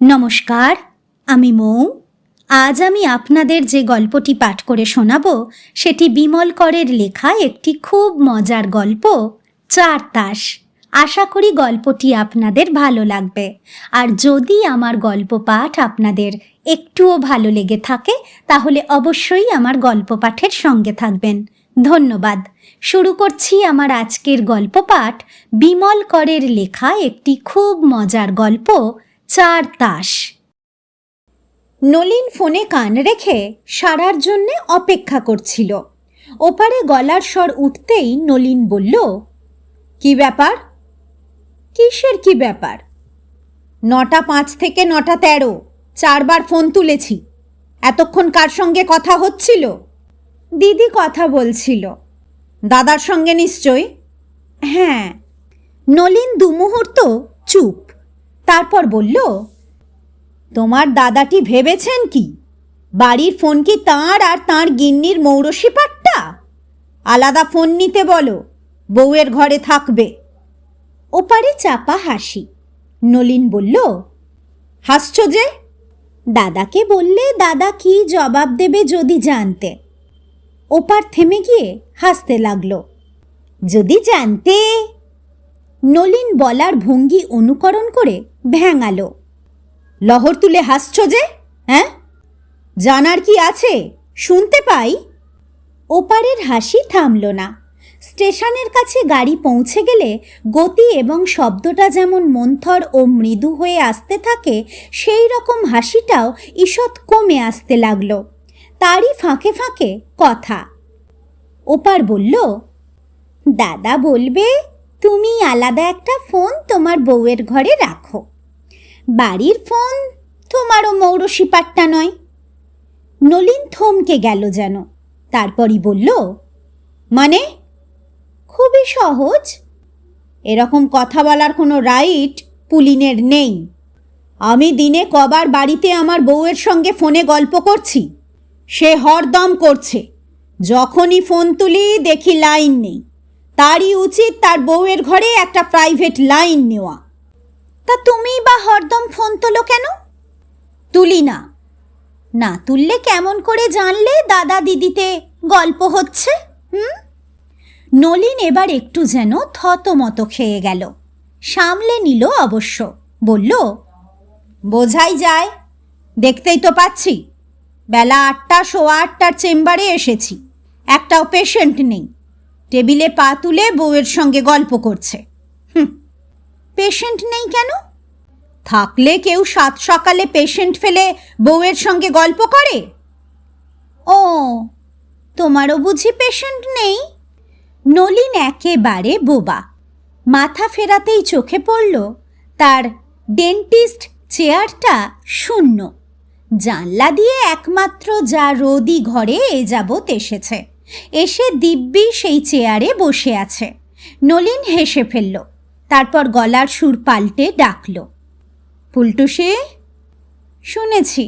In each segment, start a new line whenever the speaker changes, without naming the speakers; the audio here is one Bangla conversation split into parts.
নমস্কার, আমি মৌ। আজ আমি আপনাদের যে গল্পটি পাঠ করে শোনাব সেটি বিমল করের লেখা একটি খুব মজার গল্প, চার তাস। আশা করি গল্পটি আপনাদের ভালো লাগবে। আর যদি আমার গল্প পাঠ আপনাদের একটুও ভালো লেগে থাকে তাহলে অবশ্যই আমার গল্প পাঠের সঙ্গে থাকবেন। ধন্যবাদ। শুরু করছি আমার আজকের গল্প পাঠ, বিমল করের লেখা একটি খুব মজার গল্প, চার তাস। নলিন ফোনে কান রেখে সারার জন্যে অপেক্ষা করছিল। ওপারে গলার স্বর উঠতেই নলিন বলল, কি ব্যাপার? কিসের কি ব্যাপার? 9:05 থেকে 9:13 4বার ফোন তুলেছি। এতক্ষণ কার সঙ্গে কথা হচ্ছিল? দিদি কথা বলছিল। দাদার সঙ্গে নিশ্চয়? হ্যাঁ। নলিন দুমুহূর্ত চুপ, তারপর বলল, তোমার দাদাটি ভেবেছেন কি বাড়ির ফোন কি তাঁর আর তাঁর গিন্নির মৌরসি পাট্টা? আলাদা ফোন নিতে বলো, বউয়ের ঘরে থাকবে। ওপারে চাপা হাসি। নলিন বলল, হাসছ যে? দাদাকে বললে দাদা কি জবাব দেবে যদি জানতে। ওপার থেমে গিয়ে হাসতে লাগলো। যদি জানতে? নলিন বলার ভঙ্গি অনুকরণ করে ভ্যাঙালো। লহর তুলে হাসছ যে? হ্যাঁ, জানার কি আছে? শুনতে পাই। ওপারের হাসি থামল না। স্টেশনের কাছে গাড়ি পৌঁছে গেলে গতি এবং শব্দটা যেমন মন্থর ও মৃদু হয়ে আসতে থাকে, সেই রকম হাসিটাও ঈষৎ কমে আসতে লাগলো। তারই ফাঁকে ফাঁকে কথা। ওপার বলল, দাদা বলবে তুমি আলাদা একটা ফোন তোমার বউয়ের ঘরে রাখো। বাড়ির ফোন তোমারও মৌরসি পাট্টা নয়। নলিন থমকে গেল যেন। তারপরই বলল, মানে? খুবই সহজ। এরকম কথা বলার কোনো রাইট পুলিনের নেই। আমি দিনে কবার বাড়িতে আমার বউয়ের সঙ্গে ফোনে গল্প করছি? সে হরদম করছে। যখনই ফোন তুলি দেখি লাইন নেই। তারই উচিত তার বউয়ের ঘরে একটা প্রাইভেট লাইন নেওয়া। তা তুমি বা হরদম ফোন তোলো কেন? তুলি না। না তুললে কেমন করে জানলে দাদা দিদিতে গল্প হচ্ছে? নলিন এবার একটু যেন থতমত খেয়ে গেল। সামলে নিল অবশ্য। বলল, বোঝাই যায়, দেখতেই তো পাচ্ছি। বেলা 8টা, 8:15 চেম্বারে এসেছি, একটাও পেশেন্ট নেই। টেবিলে পা তুলে বউয়ের সঙ্গে গল্প করছে। পেশেন্ট নেই কেন? থাকলে কেউ 7 সকালে পেশেন্ট ফেলে বউয়ের সঙ্গে গল্প করে? ও, তোমারও বুঝি পেশেন্ট নেই? নলিন একেবারে বোবা। মাথা ফেরাতেই চোখে পড়ল তার ডেন্টিস্ট চেয়ারটা শূন্য। জানলা দিয়ে একমাত্র যা রোদই ঘরে এ যাবৎ এসেছে, এসে দিব্যি সেই চেয়ারে বসে আছে। নলিন হেসে ফেলল। তারপর গলার সুর পাল্টে ডাকল, ফুলটুসি। শুনেছি,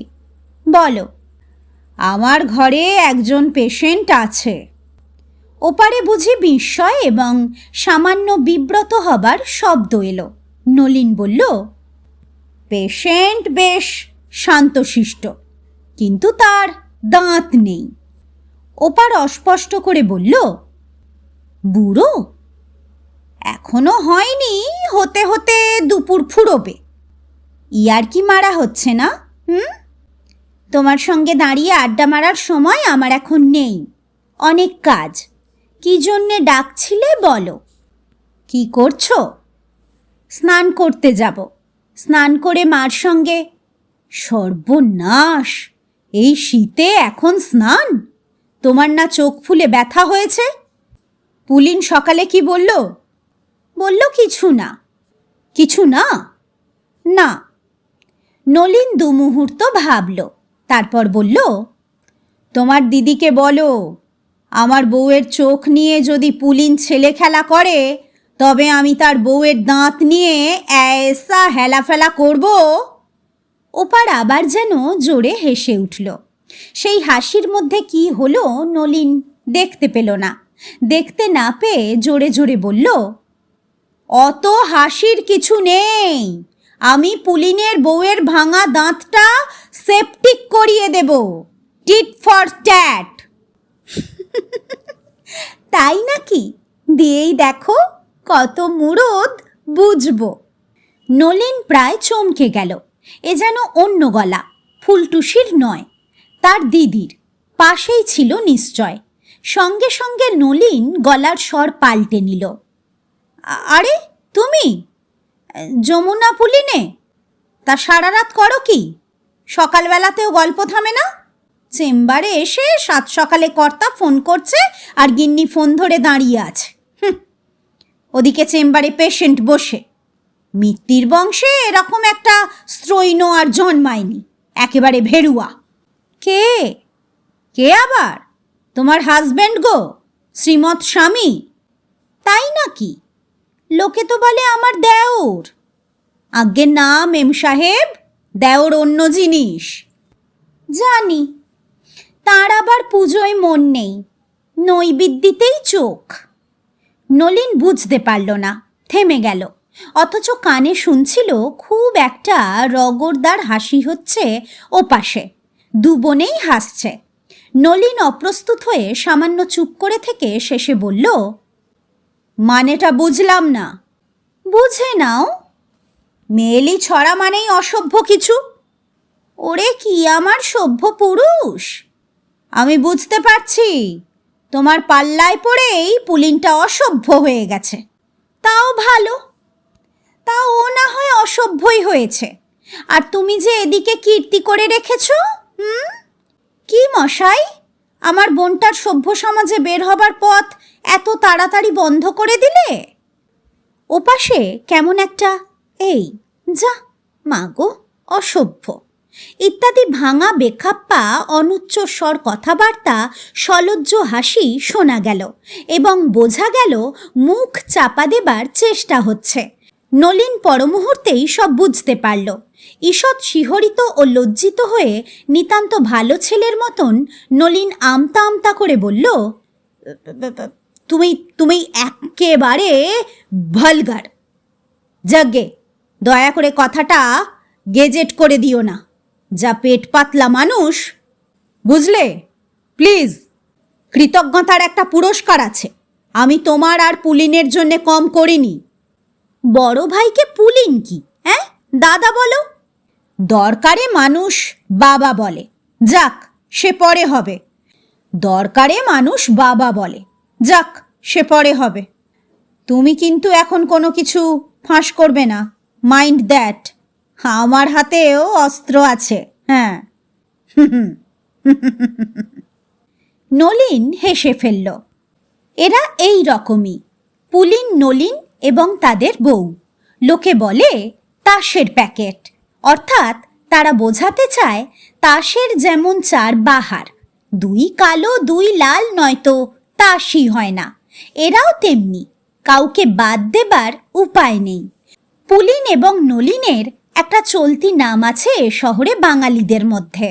বলো। আমার ঘরে একজন পেশেন্ট আছে। ওপারে বুঝি বিস্ময় এবং সামান্য বিব্রত হবার শব্দ এলো। নলিন বলল, পেশেন্ট বেশ শান্তশিষ্ট, কিন্তু তার দাঁত নেই। ওপার অস্পষ্ট করে বলল, বুড়ো? এখনো হয়নি, হতে হতে দুপুর ফুরোবে। ইয়ার কি মারা হচ্ছে না? তোমার সঙ্গে দাঁড়িয়ে আড্ডা মারার সময় আমার এখন নেই, অনেক কাজ। কি জন্যে ডাকছিলে বলো? কি করছো? স্নান করতে যাব। স্নান করে মার সঙ্গে। সর্বনাশ, এই শীতে এখন স্নান? তোমার না চোখ ফুলে ব্যথা হয়েছে? পুলিন সকালে কি বলল? বলল কিছু না। কিছু না? না। নলিন দুমুহূর্ত ভাবল, তারপর বলল, তোমার দিদিকে বলো আমার বউয়ের চোখ নিয়ে যদি পুলিন ছেলে খেলা করে তবে আমি তার বউয়ের দাঁত নিয়ে এসা হেলাফেলা করব। ওপার আবার যেন জোরে হেসে উঠল। সেই হাসির মধ্যে কি হলো নলিন দেখতে পেল না। দেখতে না পেয়ে জোরে জোরে বলল, অত হাসির কিছু নেই। আমি পুলিনের বউয়ের ভাঙা দাঁতটা সেপটিক করিয়ে দেব, টিট ফর ট্যাট। তাই নাকি? দিয়েই দেখো কত মুরদ বুঝবো। নলিন প্রায় চমকে গেল। এ যেন অন্য গলা, ফুলটুসির নয়, তার দিদির। পাশেই ছিল নিশ্চয়। সঙ্গে সঙ্গে নলিন গলার স্বর পাল্টে নিল। আরে তুমি যমুনা পুলিনে? তা সারা রাত করো কি? সকালবেলাতেও গল্প থামে না? চেম্বারে এসে সাত সকালে কর্তা ফোন করছে আর গিন্নি ফোন ধরে দাঁড়িয়ে আছে। ওদিকে চেম্বারে পেশেন্ট বসে। মিত্তির বংশে এরকম একটা স্ত্রৈণ আর জন্মায়নি, একেবারে ভেরুয়া। কে কে আবার? তোমার হাজব্যান্ড গো, শ্রীমৎ স্বামী। তাই নাকি? লোকে তো বলে আমার দেওর। আজ্ঞে না মেম সাহেব, দেওর অন্য জিনিস। জানি, তার আবার পুজোয় মন নেই, নৈবেদ্যিতেই চোখ। নলিন বুঝতে পারল না, থেমে গেল। অথচ কানে শুনছিল খুব একটা রগরদার হাসি হচ্ছে ওপাশে। দু বোনেই হাসছে। নলিন অপ্রস্তুত হয়ে সামান্য চুপ করে থেকে শেষে বলল, মানেটা বুঝলাম না। বুঝে নাও। মেয়েলি ছড়া মানেই অসভ্য কিছু। ওরে কি আমার সভ্য পুরুষ! আমি বুঝতে পারছি, তোমার পাল্লায় পড়েই পুলিনটা অসভ্য হয়ে গেছে। তাও ভালো, তা ও না হয় অসভ্যই হয়েছে, আর তুমি যে এদিকে কীর্তি করে রেখেছ। কি মশাই, আমার বোনটার সভ্য সমাজে বের হবার পথ এত তাড়াতাড়ি বন্ধ করে দিলে? ওপাশে কেমন একটা এই যা মাগো অসভ্য ইত্যাদি ভাঙা বেখাপ্পা অনুচ্চস্বর কথাবার্তা, সলজ্জ হাসি শোনা গেল এবং বোঝা গেল মুখ চাপা দেবার চেষ্টা হচ্ছে। নলিন পরমুহূর্তেই সব বুঝতে পারল। ঈষৎ শিহরিত ও লজ্জিত হয়ে নিতান্ত ভালো ছেলের মতন নলিন আমতা আমতা করে বলল, তুমি তুমি একেবারে ভালগার। যাগ্গে, দয়া করে কথাটা গেজেট করে দিও না। যা পেট পাতলা মানুষ, বুঝলে? প্লিজ, কৃতজ্ঞতার একটা পুরস্কার আছে। আমি তোমার আর পুলিনের জন্যে কম করিনি। বড় ভাইকে পুলিন কি, হ্যাঁ দাদা বলো? দরকারে মানুষ বাবা বলে, যাক সে পরে হবে। দরকারে মানুষ বাবা বলে, যাক সে পরে হবে। তুমি কিন্তু এখন কোনো কিছু ফাঁস করবে না, মাইন্ড দ্যাট। আমার হাতেও অস্ত্র আছে। হ্যাঁ। নলিন হেসে ফেলল। এরা এই রকমই, পুলিন, নলিন এবং তাদের বউ। লোকে বলে তাসের প্যাকেট, অর্থাৎ তারা বোঝাতে চায় তাসের যেমন চার বাহার, দুই কালো দুই লাল নয়তো তাসই হয় না। এরাও তেমনি, কাউকে বাদ দেবার উপায় নেই। পুলিন এবং নলিনের একটা চলতি নাম আছে এ শহরে বাঙালিদের মধ্যে।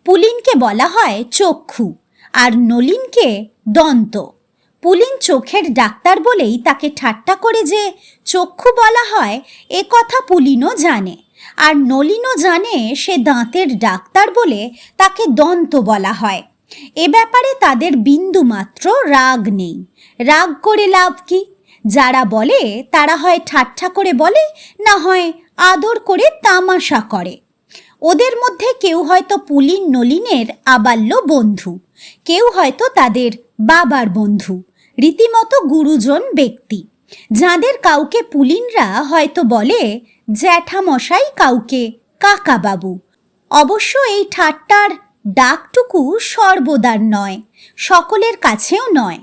পুলিনকে বলা হয় চক্ষু আর নলিনকে দন্ত। পুলিন চোখের ডাক্তার বলেই তাকে ঠাট্টা করে যে চক্ষু বলা হয়, এ কথা পুলিনও জানে। আর নলিনও জানে সে দাঁতের ডাক্তার বলে তাকে দন্ত বলা হয়। এ ব্যাপারে তাদের বিন্দুমাত্র রাগ নেই। রাগ করে লাভ কি? যারা বলে তারা হয় ঠাট্টা করে বলে, না হয় আদর করে তামাশা করে। ওদের মধ্যে কেউ হয়তো পুলিন নলিনের আবাল্য বন্ধু, কেউ হয়তো তাদের বাবার বন্ধু, রীতিমতো গুরুজন ব্যক্তি, যাদের কাউকে পুলিনরা হয়তো বলে জ্যাঠামশাই, কাউকে কাকাবাবু। অবশ্য এই ঠাট্টার ডাকটুকু সর্বদার নয়, সকলের কাছেও নয়।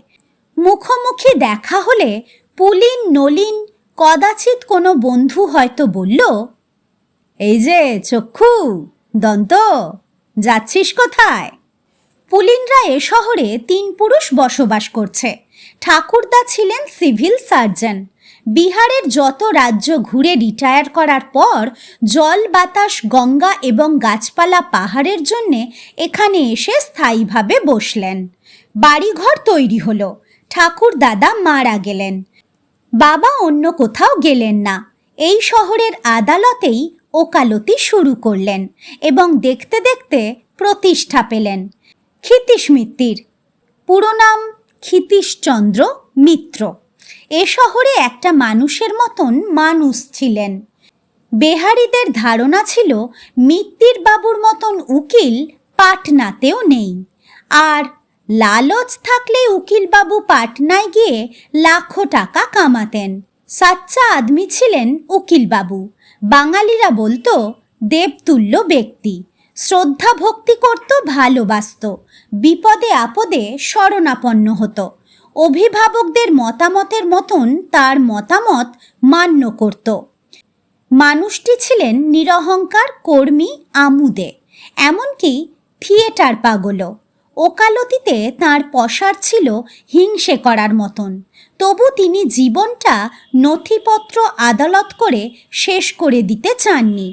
মুখোমুখি দেখা হলে পুলিন নলিন কদাচিৎ কোনো বন্ধু হয়তো বলল, এই যে চক্ষু, দন্ত, যাচ্ছিস কোথায়? পুলিনরা এ শহরে 3 পুরুষ বসবাস করছে। ঠাকুরদা ছিলেন সিভিল সার্জন। বিহারের যত রাজ্য ঘুরে রিটায়ার করার পর জল, বাতাস, গঙ্গা এবং গাছপালা পাহাড়ের জন্যে এখানে এসে স্থায়ীভাবে বসলেন। বাড়িঘর তৈরি হলো। ঠাকুর দাদা মারা গেলেন। বাবা অন্য কোথাও গেলেন না। এই শহরের আদালতেই ওকালতি শুরু করলেন এবং দেখতে দেখতে প্রতিষ্ঠা পেলেন। ক্ষিতীশ মিত্তির পুরো নাম ক্ষিতীশচন্দ্র মিত্র। এ শহরে একটা মানুষের মতন মানুষ ছিলেন। বেহারিদের ধারণা ছিল মিত্তির বাবুর মতন উকিল পাটনাতেও নেই, আর লালচ থাকলে উকিলবাবু পাটনায় গিয়ে লাখো টাকা কামাতেন। সাচ্চা আদমি ছিলেন উকিলবাবু। বাঙালিরা বলতো দেবতুল্য ব্যক্তি, শ্রদ্ধা ভক্তি করত, ভালোবাসত, বিপদে আপদে শরণাপন্ন হতো, অভিভাবকদের মতামতের মতন তার মতামত মান্য করত। মানুষটি ছিলেন নিরহংকার, কর্মী, আমুদে, এমনকি থিয়েটার পাগলও। ওকালতিতে তাঁর পসার ছিল হিংসে করার মতন, তবু তিনি জীবনটা নথিপত্র আদালত করে শেষ করে দিতে চাননি।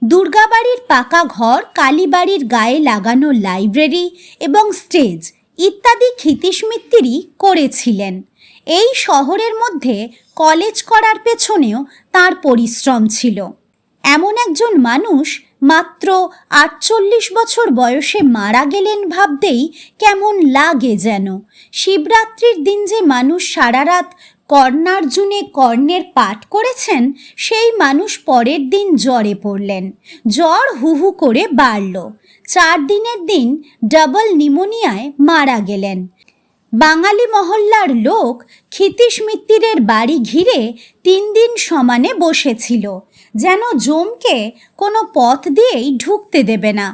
দুর্গাবাড়ির পাকা ঘর, কালীবাড়ির গায়ে লাগানো লাইব্রেরি এবং স্টেজ ইত্যাদি ক্ষিতীশ মিত্তিরই করেছিলেন। এই শহরের মধ্যে কলেজ করার পেছনেও তার পরিশ্রম ছিল। এমন একজন মানুষ মাত্র 48 বছর বয়সে মারা গেলেন ভাবতেই কেমন লাগে যেন। শিবরাত্রির দিন যে মানুষ সারা রাত কর্ণার্জুনে কর্ণের পাঠ করেছেন, সেই মানুষ পরের দিন জ্বরে পড়লেন। জ্বর হু হু করে বাড়ল। 4 দিনের দিন ডাবল নিউমোনিয়ায় মারা গেলেন। বাঙালি মহল্লার লোক ক্ষিতীশ মিত্তিরের বাড়ি ঘিরে 3 দিন সমানে বসেছিল, যেন জমকে কোনো পথ দিয়েই ঢুকতে দেবে না।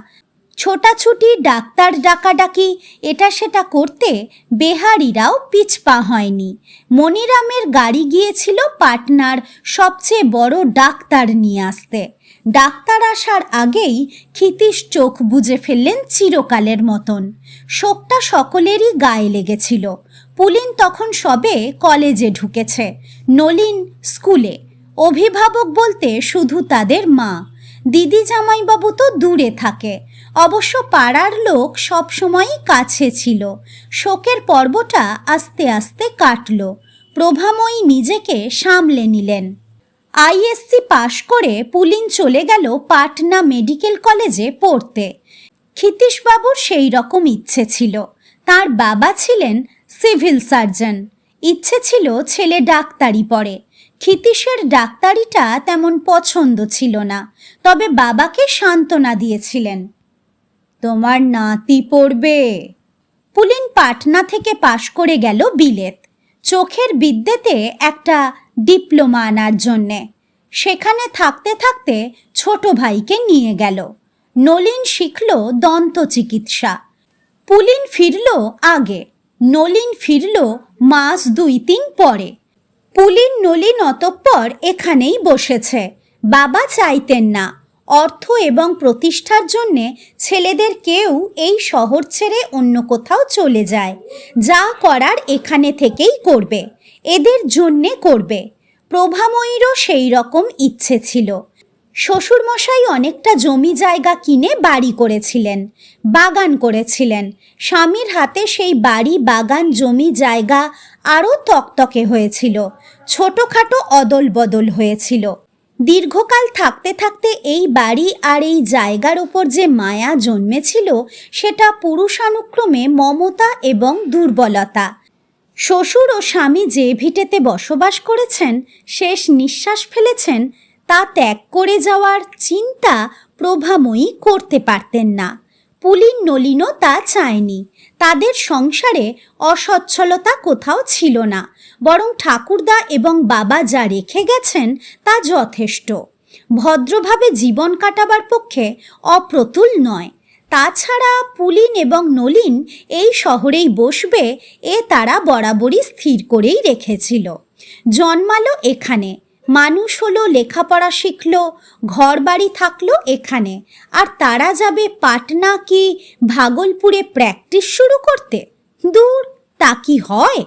ছোটাছুটি, ডাক্তার ডাকাডাকি, এটা সেটা করতে বেহারিরাও পিছপা হয়নি। মনিরামের গাড়ি গিয়েছিল পাটনার সবচেয়ে বড় ডাক্তার নিয়ে আসতে। ডাক্তার আসার আগেই ক্ষিতীশ চোখ বুজে ফেললেন চিরকালের মতন। শোকটা সকলেরই গায়ে লেগেছিল। পুলিন তখন সবে কলেজে ঢুকেছে, নলিন স্কুলে। অভিভাবক বলতে শুধু তাদের মা। দিদি জামাইবাবু তো দূরে থাকে। অবশ্য পাড়ার লোক সবসময়ই কাছে ছিল। শোকের পর্বটা আস্তে আস্তে কাটল। প্রভাময়ী নিজেকে সামলে নিলেন। আইএসসি পাশ করে পুলিন চলে গেল পাটনা মেডিকেল কলেজে পড়তে। ক্ষিতীশবাবুর সেই রকম ইচ্ছে ছিল। তার বাবা ছিলেন সিভিল সার্জন। ইচ্ছে ছিল ছেলে ডাক্তারি পড়ে। ক্ষিতীশের ডাক্তারিটা তেমন পছন্দ ছিল না, তবে বাবাকে সান্ত্বনা দিয়েছিলেন, তোমার নাতি পড়বে। পুলিন পাটনা থেকে পাশ করে গেল বিলেত, চোখের বিদ্যেতে একটা ডিপ্লোমা আনার জন্যে। সেখানে থাকতে থাকতে ছোট ভাইকে নিয়ে গেল। নলিন শিখল দন্ত চিকিৎসা। পুলিন ফিরল আগে, নলিন ফিরল মাস 2-3 পরে। পুলিন নলিন অতঃপর এখানেই বসেছে। বাবা চাইতেন না। অর্থ এবং প্রতিষ্ঠার জন্যে ছেলেদের কেউ এই শহর ছেড়ে অন্য কোথাও চলে যায়। যা করার এখানে থেকেই করবে, এদের জন্যে করবে। প্রভাময়ীরও সেই রকম ইচ্ছে ছিল। শ্বশুরমশাই অনেকটা জমি জায়গা কিনে বাড়ি করেছিলেন, বাগান করেছিলেন। স্বামীর হাতে সেই বাড়ি, বাগান, জমি জায়গা আরও তকতকে হয়েছিল। ছোটোখাটো অদল বদল হয়েছিল। দীর্ঘকাল থাকতে থাকতে এই বাড়ি আর এই জায়গার ওপর যে মায়া জন্মেছিল, সেটা পুরুষানুক্রমে মমতা এবং দুর্বলতা। শ্বশুর ও স্বামী যে ভিটেতে বসবাস করেছেন, শেষ নিঃশ্বাস ফেলেছেন, তা ত্যাগ করে যাওয়ার চিন্তা প্রভাময়ী করতে পারতেন না। পুলিন নলিনও তা চায়নি। তাদের সংসারে অসচ্ছলতা কোথাও ছিল না, বরং ঠাকুরদা এবং বাবা যা রেখে গেছেন তা যথেষ্ট। ভদ্রভাবে জীবন কাটাবার পক্ষে অপ্রতুল নয়। তাছাড়া পুলিন এবং নলিন এই শহরেই বসবে, এ তারা বরাবরই স্থির করেই রেখেছিল। জন্মালো এখানে, মানুষ হলো, লেখাপড়া শিখলো, ঘর বাড়ি থাকলো এখানে। আর তারা যাবে পাটনা কি ভাগলপুরে প্র্যাকটিস শুরু করতে? দূর, তা কি হয়?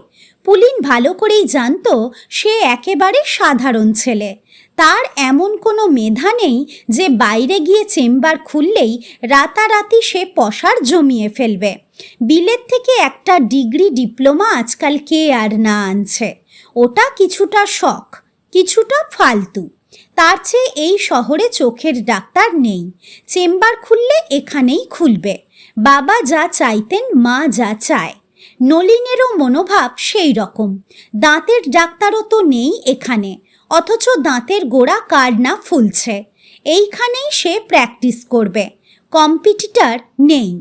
পুলিন ভালো করেই জানতো সে একেবারে সাধারণ ছেলে। তার এমন কোনো মেধা নেই যে বাইরে গিয়ে চেম্বার খুললেই রাতারাতি সে পসার জমিয়ে ফেলবে। বিলেত থেকে একটা ডিগ্রি, ডিপ্লোমা আজকাল কে আর না আনছে। ওটা কিছুটা শখ, কিছুটা ফালতু। তার চেয়ে এই শহরে চোখের ডাক্তার নেই। চেম্বার খুললে এখানেই খুলবে। বাবা যা চাইতেন, মা যা চায়। নলিনেরও মনোভাব সেই রকম। দাঁতের ডাক্তারও তো নেই এখানে, অথচ দাঁতের গোড়া কার না ফুলছে। এইখানেই সে প্র্যাকটিস করবে। কম্পিটিটর নেই।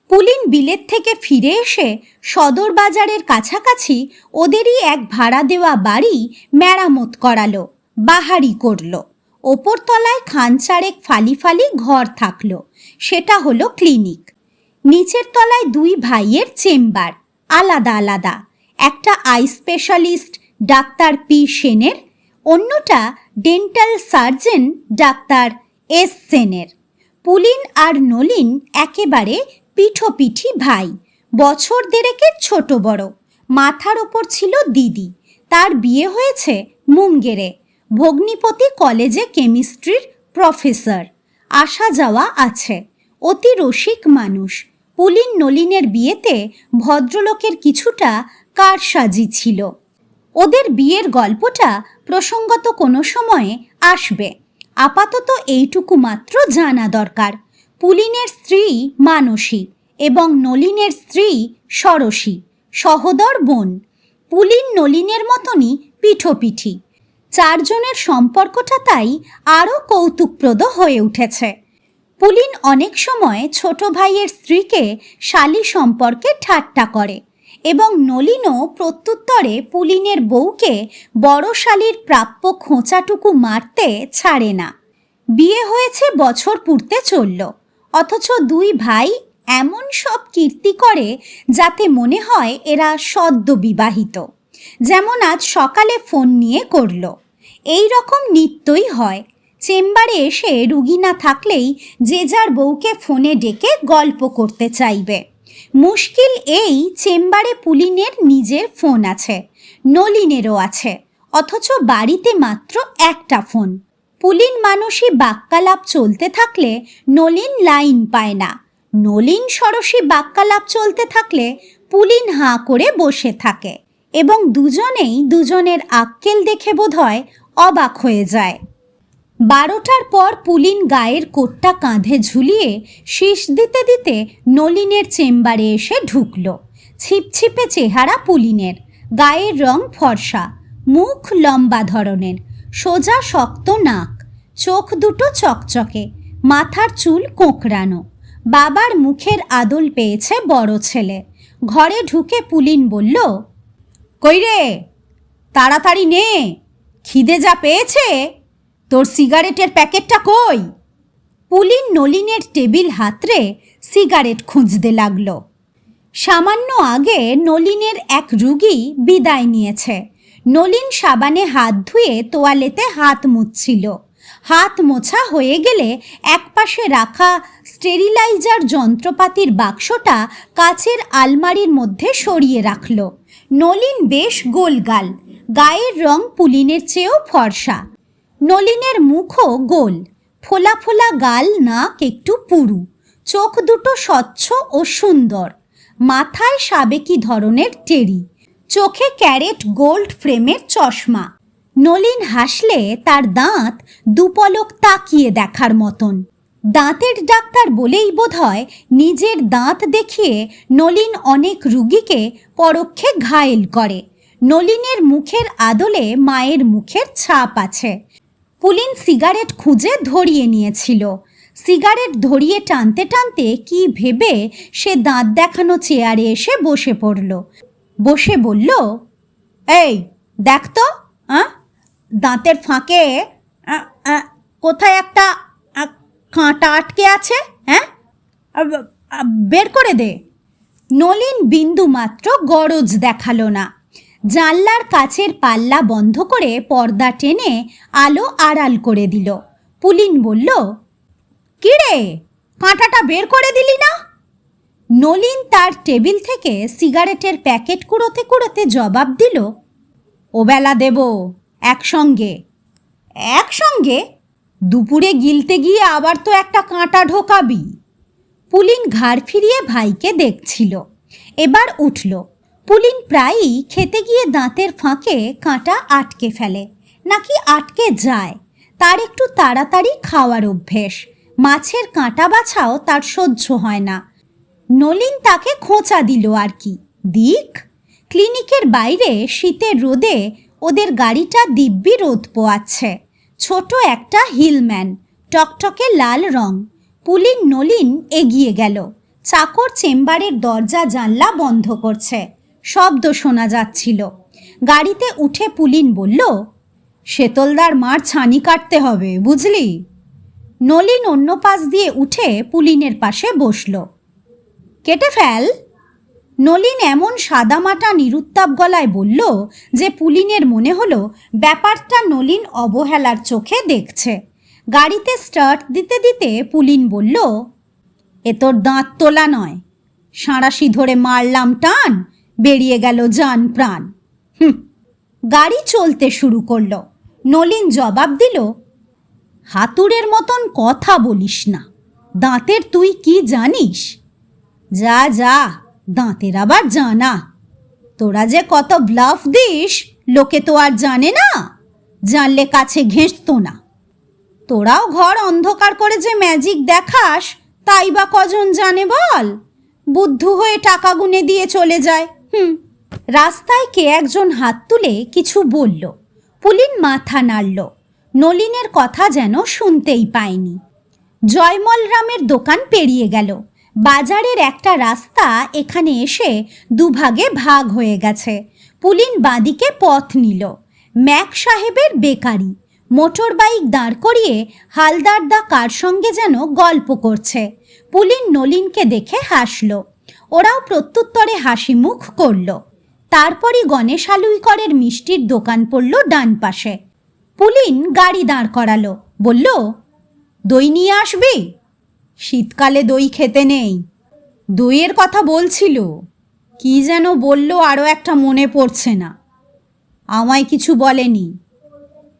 পুলিন বিলেত থেকে ফিরে এসে সদর বাজারের কাছাকাছি ওদেরই এক ভাড়া দেওয়া বাড়ি মেরামত করালো, বাহারি করলো। ওপরতলায় খানচারেক ফালি ফালি ঘর থাকলো, সেটা হলো ক্লিনিক। নিচের তলায় দুই ভাইয়ের চেম্বার, আলাদা আলাদা। একটা আই স্পেশালিস্ট ডাক্তার পি সেনের, অন্যটা ডেন্টাল সার্জন ডাক্তার এস সেনের। পুলিন আর নলিন একেবারে পিঠোপিঠি ভাই, বছর দেড়েকের ছোট বড়। মাথার ওপর ছিল দিদি, তার বিয়ে হয়েছে মুঙ্গেরে। ভগ্নিপতি কলেজে কেমিস্ট্রির প্রফেসর, আসা যাওয়া আছে। অতি রসিক মানুষ। পুলিন নলিনের বিয়েতে ভদ্রলোকের কিছুটা কারসাজি ছিল। ওদের বিয়ের গল্পটা প্রসঙ্গত কোনো সময়ে আসবে। আপাতত এইটুকু মাত্র জানা দরকার। পুলিনের স্ত্রী মানসী এবং নলিনের স্ত্রী সরসী, সহোদর বোন। পুলিন নলিনের মতনই পিঠোপিঠি। চারজনের সম্পর্কটা তাই আরও কৌতুকপ্রদ হয়ে উঠেছে। পুলিন অনেক সময় ছোট ভাইয়ের স্ত্রীকে শালি সম্পর্কে ঠাট্টা করে এবং নলিনও প্রত্যুত্তরে পুলিনের বউকে বড় শালির প্রাপ্য খোঁচাটুকু মারতে ছাড়ে না। বিয়ে হয়েছে বছর পুরতে চলল, অথচ দুই ভাই এমন সব কীর্তি করে যাতে মনে হয় এরা সদ্য বিবাহিত। যেমন আজ সকালে ফোন নিয়ে করল। এই রকম নিত্যই হয়। চেম্বারে এসে রুগী না থাকলেই যে যার বউকে ফোনে ডেকে গল্প করতে চাইবে। মুশকিল এই, চেম্বারে পুলিনের নিজের ফোন আছে, নলিনেরও আছে, অথচ বাড়িতে মাত্র একটা ফোন। পুলিন মানসী বাক্যালাপ চলতে থাকলে নলিন লাইন পায় না। নলিন সরসী বাক্যালাপ চলতে থাকলে পুলিন হাঁ করে বসে থাকে এবং দুজনেই দুজনের আক্কেল দেখে বোধহয় অবাক হয়ে যায়। 12টার পর পুলিন গায়ের কোটটা কাঁধে ঝুলিয়ে শীষ দিতে দিতে নলিনের চেম্বারে এসে ঢুকল। ছিপছিপে চেহারা পুলিনের, গায়ের রং ফর্সা, মুখ লম্বা ধরনের, সোজা শক্ত নাক, চোখ দুটো চকচকে, মাথার চুল কোঁকড়ানো। বাবার মুখের আদল পেয়েছে বড় ছেলে। ঘরে ঢুকে পুলিন বলল, কই রে, তাড়াতাড়ি নে, খিদে যা পেয়েছে। তোর সিগারেটের প্যাকেটটা কই? পুলিন নলিনের টেবিল হাতড়ে সিগারেট খুঁজতে লাগলো। সামান্য আগে নলিনের এক রুগী বিদায় নিয়েছে। নলিন সাবানে হাত ধুয়ে তোয়ালেতে হাত মুছছিল। হাত মোছা হয়ে গেলে একপাশে রাখা স্টেরিলাইজার যন্ত্রপাতির বাক্সটা কাচের আলমারির মধ্যে সরিয়ে রাখল। নলিন বেশ গোলগাল, গায়ের রং পুলিনের চেয়েও ফর্সা। নলিনের মুখও গোল, ফোলা ফোলা গাল, নাক একটু পুরু, চোখ দুটো স্বচ্ছ ও সুন্দর, মাথায় সাবেকি ধরনের টেরি, চোখে ক্যারেট গোল্ড ফ্রেমের চশমা। নলিন হাসলে তার দাঁত দুপলক তাকিয়ে দেখার মতন। দাঁতের ডাক্তার বলেই বোধহয় নিজের দাঁত দেখিয়ে নলিন অনেক রুগীকে পরোক্ষে ঘায়েল করে। নলিনের মুখের আদলে মায়ের মুখের ছাপ আছে। পুলিন সিগারেট খুঁজে ধরিয়ে নিয়েছিল। সিগারেট ধরিয়ে টানতে টানতে কি ভেবে সে দাঁত দেখানো চেয়ারে এসে বসে পড়ল। বসে বলল, এই দেখ তো, দাঁতের ফাঁকে কোথায় একটা কাঁটা আটকে আছে, হ্যাঁ, বের করে দে। নলিন বিন্দু মাত্র গরজ দেখালো না। জানলার কাচের পাল্লা বন্ধ করে পর্দা টেনে আলো আড়াল করে দিল। পুলিন বলল, কি রে, কাঁটাটা বের করে দিলি না? নলিন তার টেবিল থেকে সিগারেটের প্যাকেট কুড়োতে কুড়োতে জবাব দিল, ওবেলা দেব, একসঙ্গে। একসঙ্গে? দুপুরে গিলতে গিয়ে আবার তো একটা কাঁটা ঢোকাবি। পুলিন ঘাড় ফিরিয়ে ভাইকে দেখছিল। এবার উঠল। পুলিন প্রায়ই খেতে গিয়ে দাঁতের ফাঁকে কাঁটা আটকে ফেলে, নাকি আটকে যায়। তার একটু তাড়াতাড়ি খাওয়ার অভ্যেস, মাছের কাঁটা বাছাও তার সহ্য হয় না। নলিন তাকে খোঁচা দিল আর কি, দিক। ক্লিনিকের বাইরে শীতের রোদে ওদের গাড়িটা দিব্যি রোদ পোয়াচ্ছে। ছোট একটা হিলম্যান, টকটকে লাল রং। পুলিন নলিন এগিয়ে গেল। চাকর চেম্বারের দরজা জানলা বন্ধ করছে, শব্দ শোনা যাচ্ছিল। গাড়িতে উঠে পুলিন বলল, শেতলদার মার ছানি কাটতে হবে, বুঝলি? নলিন অন্য পাশ দিয়ে উঠে পুলিনের পাশে বসল। কেটে ফেল। নলিন এমন সাদামাটা নিরুত্তাপ গলায় বলল যে পুলিনের মনে হলো ব্যাপারটা নলিন অবহেলার চোখে দেখছে। গাড়িতে স্টার্ট দিতে দিতে পুলিন বলল, এ তোর দাঁত তোলা নয়, সাঁড়াশি ধরে মারলাম টান, বেরিয়ে গেল জান প্রাণ। গাড়ি চলতে শুরু করলো। নলিন জবাব দিল, হাতুড়ের মতন কথা বলিস না, দাঁতের তুই কি জানিস? যা যা, দাঁতের আবার জানা। তোরা যে কত ব্লাফ দিস লোকে তো আর জানে না, জানলে কাছে ঘেঁষতো না। তোরাও ঘর অন্ধকার করে যে ম্যাজিক দেখাস তাই বা কজন জানে বল? বুদ্ধু হয়ে টাকা গুনে দিয়ে চলে যায়। রাস্তায় কে একজন হাত তুলে কিছু বলল। পুলিন মাথা নাড়ল, নলিনের কথা যেন শুনতেই পায়নি। জয়মলরামের দোকান পেরিয়ে গেল। বাজারের একটা রাস্তা এখানে এসে দুভাগে ভাগ হয়ে গেছে। পুলিন বাঁদিকে পথ নিল। ম্যাক সাহেবের বেকারি। মোটর বাইক দাঁড় করিয়ে হালদারদা কার সঙ্গে যেন গল্প করছে। পুলিন নলিনকে দেখে হাসল, ওরাও প্রত্যুত্তরে হাসি মুখ করল। তারপরই গণেশ হালুইকরের মিষ্টির দোকান পড়ল ডান পাশে। পুলিন গাড়ি দাঁড় করালো, বলল, দই নিয়ে আসবি? শীতকালে দই খেতে নেই। দইয়ের কথা বলছিল, কি যেন বলল আরও একটা মনে পড়ছে না। আমায় কিছু বলেনি,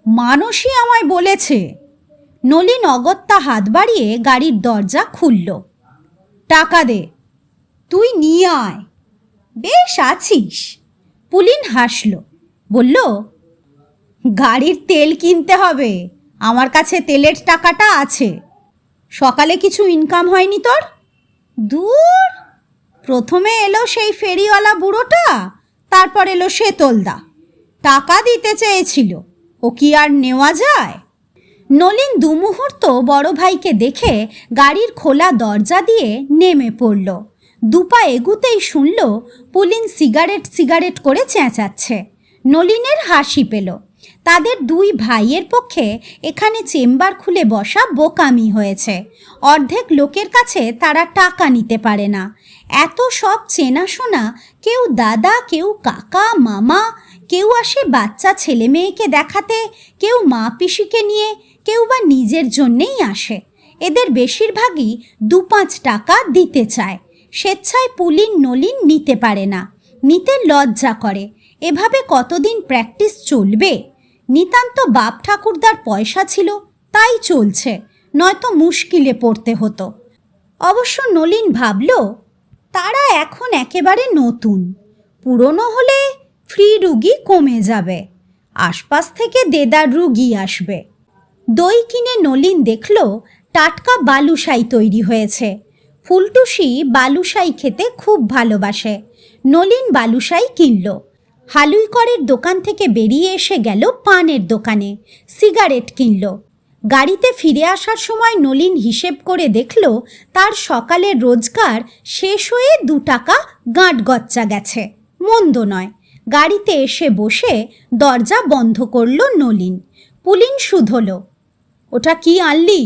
মানসী আমায় বলেছে। নলিন অগত্যা হাত বাড়িয়ে গাড়ির দরজা খুলল। টাকা দে। তুই নিয়ে আয়। বেশ আছিস। পুলিন হাসল, বলল, গাড়ির তেল কিনতে হবে, আমার কাছে তেলের টাকাটা আছে। সকালে কিছু ইনকাম হয়নি তোর? দূর, প্রথমে এলো সেই ফেরিওয়ালা বুড়োটা, তারপর এলো শেতলদা, টাকা দিতে চেয়েছিল, ও কি আর নেওয়া যায়? নলিন দুমুহূর্ত বড় ভাইকে দেখে গাড়ির খোলা দরজা দিয়ে নেমে পড়ল। দুপা এগুতেই শুনল পুলিন সিগারেট সিগারেট করে চেঁচাচ্ছে। নলিনের হাসি পেল। তাদের দুই ভাইয়ের পক্ষে এখানে চেম্বার খুলে বসা বোকামি হয়েছে। অর্ধেক লোকের কাছে তারা টাকা নিতে পারে না। এত সব চেনাশোনা, কেউ দাদা, কেউ কাকা মামা, কেউ আসে বাচ্চা ছেলে মেয়েকে দেখাতে, কেউ মা পিসিকে নিয়ে, কেউ বা নিজের জন্যেই আসে। এদের বেশিরভাগই 2-5 টাকা দিতে চায়। স্বেচ্ছায় পুলিন নলিন নিতে পারে না, নিতে লজ্জা করে। এভাবে কতদিন প্র্যাকটিস চলবে? নিতান্ত বাপ ঠাকুরদার পয়সা ছিল তাই চলছে, নয়তো মুশকিলে পড়তে হতো। অবশ্য নলিন ভাবল, তারা এখন একেবারে নতুন, পুরনো হলে ফ্রি রুগী কমে যাবে, আশপাশ থেকে দেদার রুগী আসবে। দই কিনে নলিন দেখল টাটকা বালুশাই তৈরি হয়েছে। ফুলটুসি বালুশাই খেতে খুব ভালোবাসে। নলিন বালুশাই কিনল। হালুইকরের দোকান থেকে বেরিয়ে এসে গেল পানের দোকানে, সিগারেট কিনল। গাড়িতে ফিরে আসার সময় নলিন হিসেব করে দেখল তার সকালের রোজগার শেষ হয়ে 2 টাকা গাঁটগচ্চা গেছে। মন্দ নয়। গাড়িতে এসে বসে দরজা বন্ধ করল নলিন। পুলিন শুধল, ওটা কি আনলি?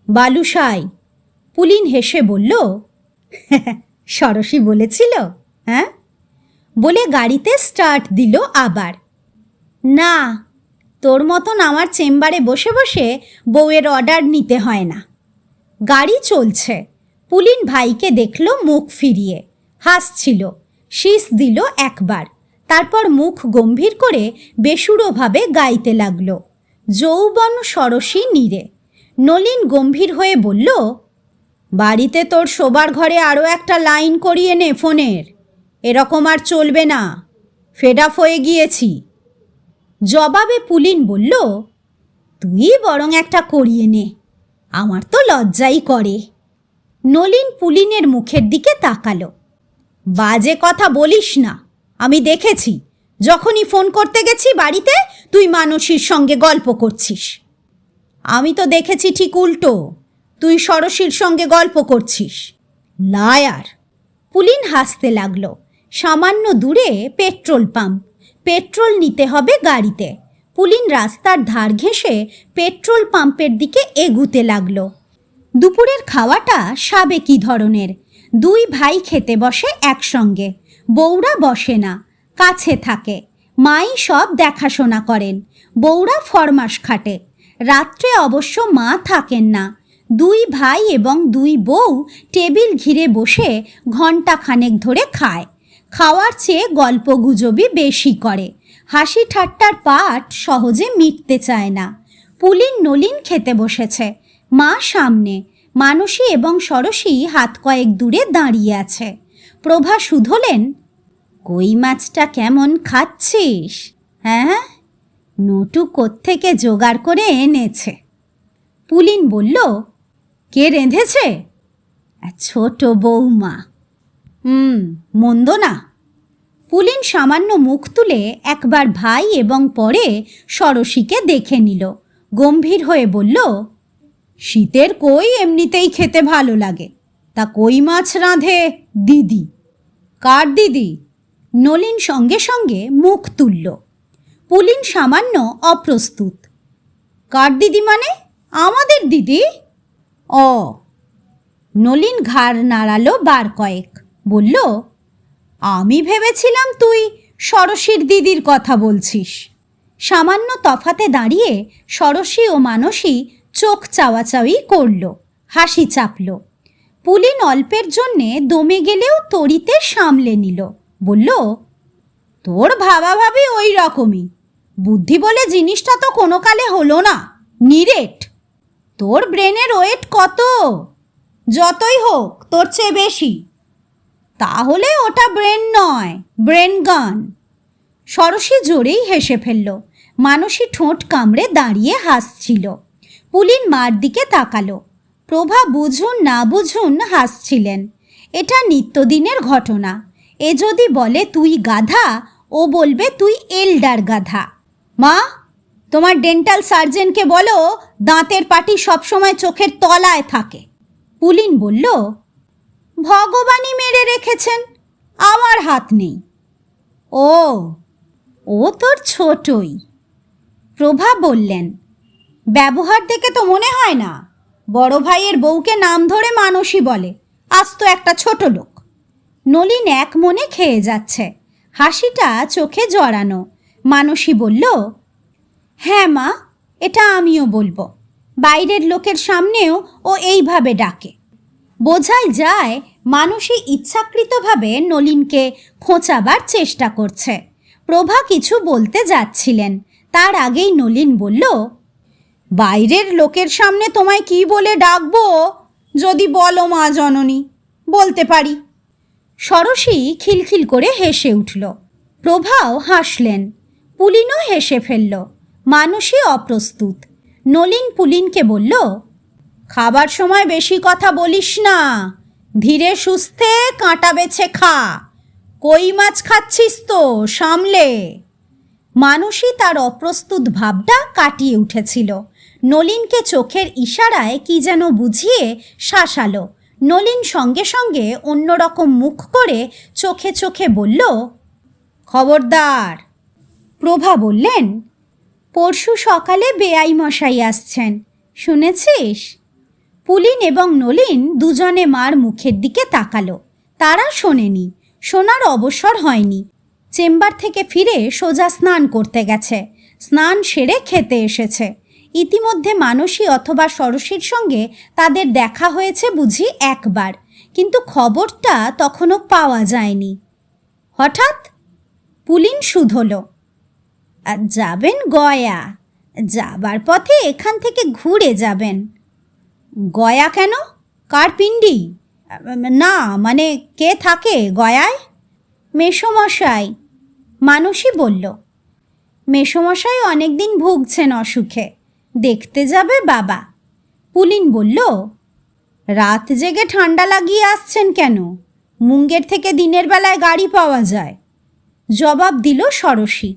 বালুশাই। পুলিন হেসে বলল, সরসী বলেছিল, হ্যাঁ? বলে গাড়িতে স্টার্ট দিল আবার। না, তোর মতন আমার চেম্বারে বসে বসে বউয়ের অর্ডার নিতে হয় না। গাড়ি চলছে। পুলিন ভাইকে দেখল মুখ ফিরিয়ে, হাসছিল, শীষ দিল একবার, তারপর মুখ গম্ভীর করে বেসুরোভাবে গাইতে লাগল, যৌবন সরসী নীরে। নলিন গম্ভীর হয়ে বলল, বাড়িতে তোর শোবার ঘরে আরও একটা লাইন করিয়ে নে ফোনের, এরকম আর চলবে না, ফেড আপ হয়ে গিয়েছি। জবাবে পুলিন বলল, তুই বরং একটা করিয়ে নে, আমার তো লজ্জাই করে। নলিন পুলিনের মুখের দিকে তাকালো। বাজে কথা বলিস না, আমি দেখেছি যখনই ফোন করতে গেছি বাড়িতে তুই মানসীর সঙ্গে গল্প করছিস। আমি তো দেখেছি ঠিক উল্টো, তুই ষড়শীর সঙ্গে গল্প করছিস। লায়ার। পুলিন হাসতে লাগলো। সামান্য দূরে পেট্রোল পাম্প, পেট্রোল নিতে হবে গাড়িতে। পুলিন রাস্তার ধার ঘেঁষে পেট্রোল পাম্পের দিকে এগুতে লাগলো। দুপুরের খাওয়াটা সাবেকি ধরনের। দুই ভাই খেতে বসে একসঙ্গে, বউরা বসে না, কাছে থাকে। মাই সব দেখাশোনা করেন, বউরা ফরমাস খাটে। রাত্রে অবশ্য মা থাকেন না। দুই ভাই এবং দুই বউ টেবিল ঘিরে বসে ঘণ্টাখানেক ধরে খায়। খাওয়ার চেয়ে গল্পগুজবই বেশি করে। হাসি ঠাট্টার পাট সহজে মিটতে চায় না। পুলিন নলিন খেতে বসেছে, মা সামনে, মানসী এবং ষড়শী হাত কয়েক দূরে দাঁড়িয়ে আছে। প্রভা শুধলেন, কই মাছটা কেমন খাচ্ছিস? হ্যাঁ, নটু কোত্থেকে জোগাড় করে এনেছে? পুলিন বলল, কে রেঁধেছে? ছোট বৌমা। মন্দ না। পুলিন সামান্য মুখ তুলে একবার ভাই এবং পরে ষড়শীকে দেখে নিল। গম্ভীর হয়ে বলল, শীতের কই এমনিতেই খেতে ভালো লাগে, তা কই মাছ রাঁধে দিদি। কার দিদি? নলিন সঙ্গে সঙ্গে মুখ তুলল। পুলিন সামান্য অপ্রস্তুত। কার দিদি মানে? আমাদের দিদি। ও। নলিন ঘাড় নাড়ালো বার কয়েক, বলল, আমি ভেবেছিলাম তুই ষড়শীর দিদির কথা বলছিস। সামান্য তফাতে দাঁড়িয়ে ষড়শী ও মানসী চোখ চাওয়াচাওয়ি করল, হাসি চাপল। পুলিন অল্পের জন্যে দমে গেলেও তড়িতে সামলে নিল, বলল, তোর ভাবাভাবি ওই রকমই, বুদ্ধি বলে জিনিসটা তো কোনো কালে হলো না, নিরেট। তোর ব্রেনের ওয়েট কত? যতই হোক তোর চেয়ে বেশি। তাহলে ওটা ব্রেন নয়, ব্রেন গান। ষড়শী জোরেই হেসে ফেলল। মানসী ঠোঁট কামড়ে দাঁড়িয়ে হাসছিল। পুলিন মার দিকে তাকালো। প্রভা বুঝুন না বুঝুন হাসছিলেন। এটা নিত্যদিনের ঘটনা। এ যদি বলে তুই গাধা, ও বলবে তুই এল্ডার গাধা। মা, তোমার ডেন্টাল সার্জেনকে বলো দাঁতের পাটি সবসময় চোখের তলায় থাকে। পুলিন বলল, ভগবানই মেরে রেখেছেন, আমার হাত নেই। ও তোর ছোটই। প্রভা বললেন, ব্যবহার দেখে তো মনে হয় না। বড় ভাইয়ের বউকে নাম ধরে মানসী বলে, আজ তো একটা ছোট লোক। নলিন এক মনে খেয়ে যাচ্ছে, হাসিটা চোখে জড়ানো। মানসী বলল, হ্যাঁ মা, এটা আমিও বলবো। বাইরের লোকের সামনেও ও এইভাবে ডাকে। বোঝাই যায় মানসী ইচ্ছাকৃতভাবে নলিনকে খোঁচাবার চেষ্টা করছে। প্রভা কিছু বলতে যাচ্ছিলেন, তার আগেই নলিন বলল, বাইরের লোকের সামনে তোমায় কি বলে ডাকবো যদি বলো মা জননী, বলতে পারি। ষড়শী খিলখিল করে হেসে উঠল। প্রভাও হাসলেন। পুলিনও হেসে ফেলল। মানসী অপ্রস্তুত। নলিন পুলিনকে বলল, খাবার সময় বেশি কথা বলিস না, ধীরে সুস্থে কাঁটা বেছে খা। কই মাছ খাচ্ছিস তো, সামলে। মানসী তার অপ্রস্তুত ভাবটা কাটিয়ে উঠেছিল। নলিনকে চোখের ইশারায় কি যেন বুঝিয়ে শাসালো। নলিন সঙ্গে সঙ্গে অন্যরকম মুখ করে চোখে চোখে বলল, খবরদার। প্রভা বললেন, পরশু সকালে বেআই মশাই আসছেন, শুনেছিস? পুলিন এবং নলিন দুজনে মার মুখের দিকে তাকালো। তারা শোনেনি, শোনার অবসর হয়নি। চেম্বার থেকে ফিরে সোজা স্নান করতে গেছে। স্নান সেরে খেতে এসেছে। ইতিমধ্যে মানসী অথবা ষড়শীর সঙ্গে তাদের দেখা হয়েছে বুঝি একবার, কিন্তু খবরটা তখনও পাওয়া যায়নি। হঠাৎ পুলিন শুধল, যাবেন গয়া, যাবার পথে এখান থেকে ঘুরে যাবেন। গয়া কেন? কার পিণ্ডি? না মানে কে থাকে গয়ায়? মেসোমশাই। মানসী বলল, মেসোমশাই অনেক দিন ভুগছেন অসুখে, দেখতে যাবে বাবা। পুলিন বলল, রাত জেগে ঠান্ডা লাগিয়ে আসছেন কেন? মুঙ্গের থেকে দিনের বেলায় গাড়ি পাওয়া যায়। জবাব দিল ষোড়শী,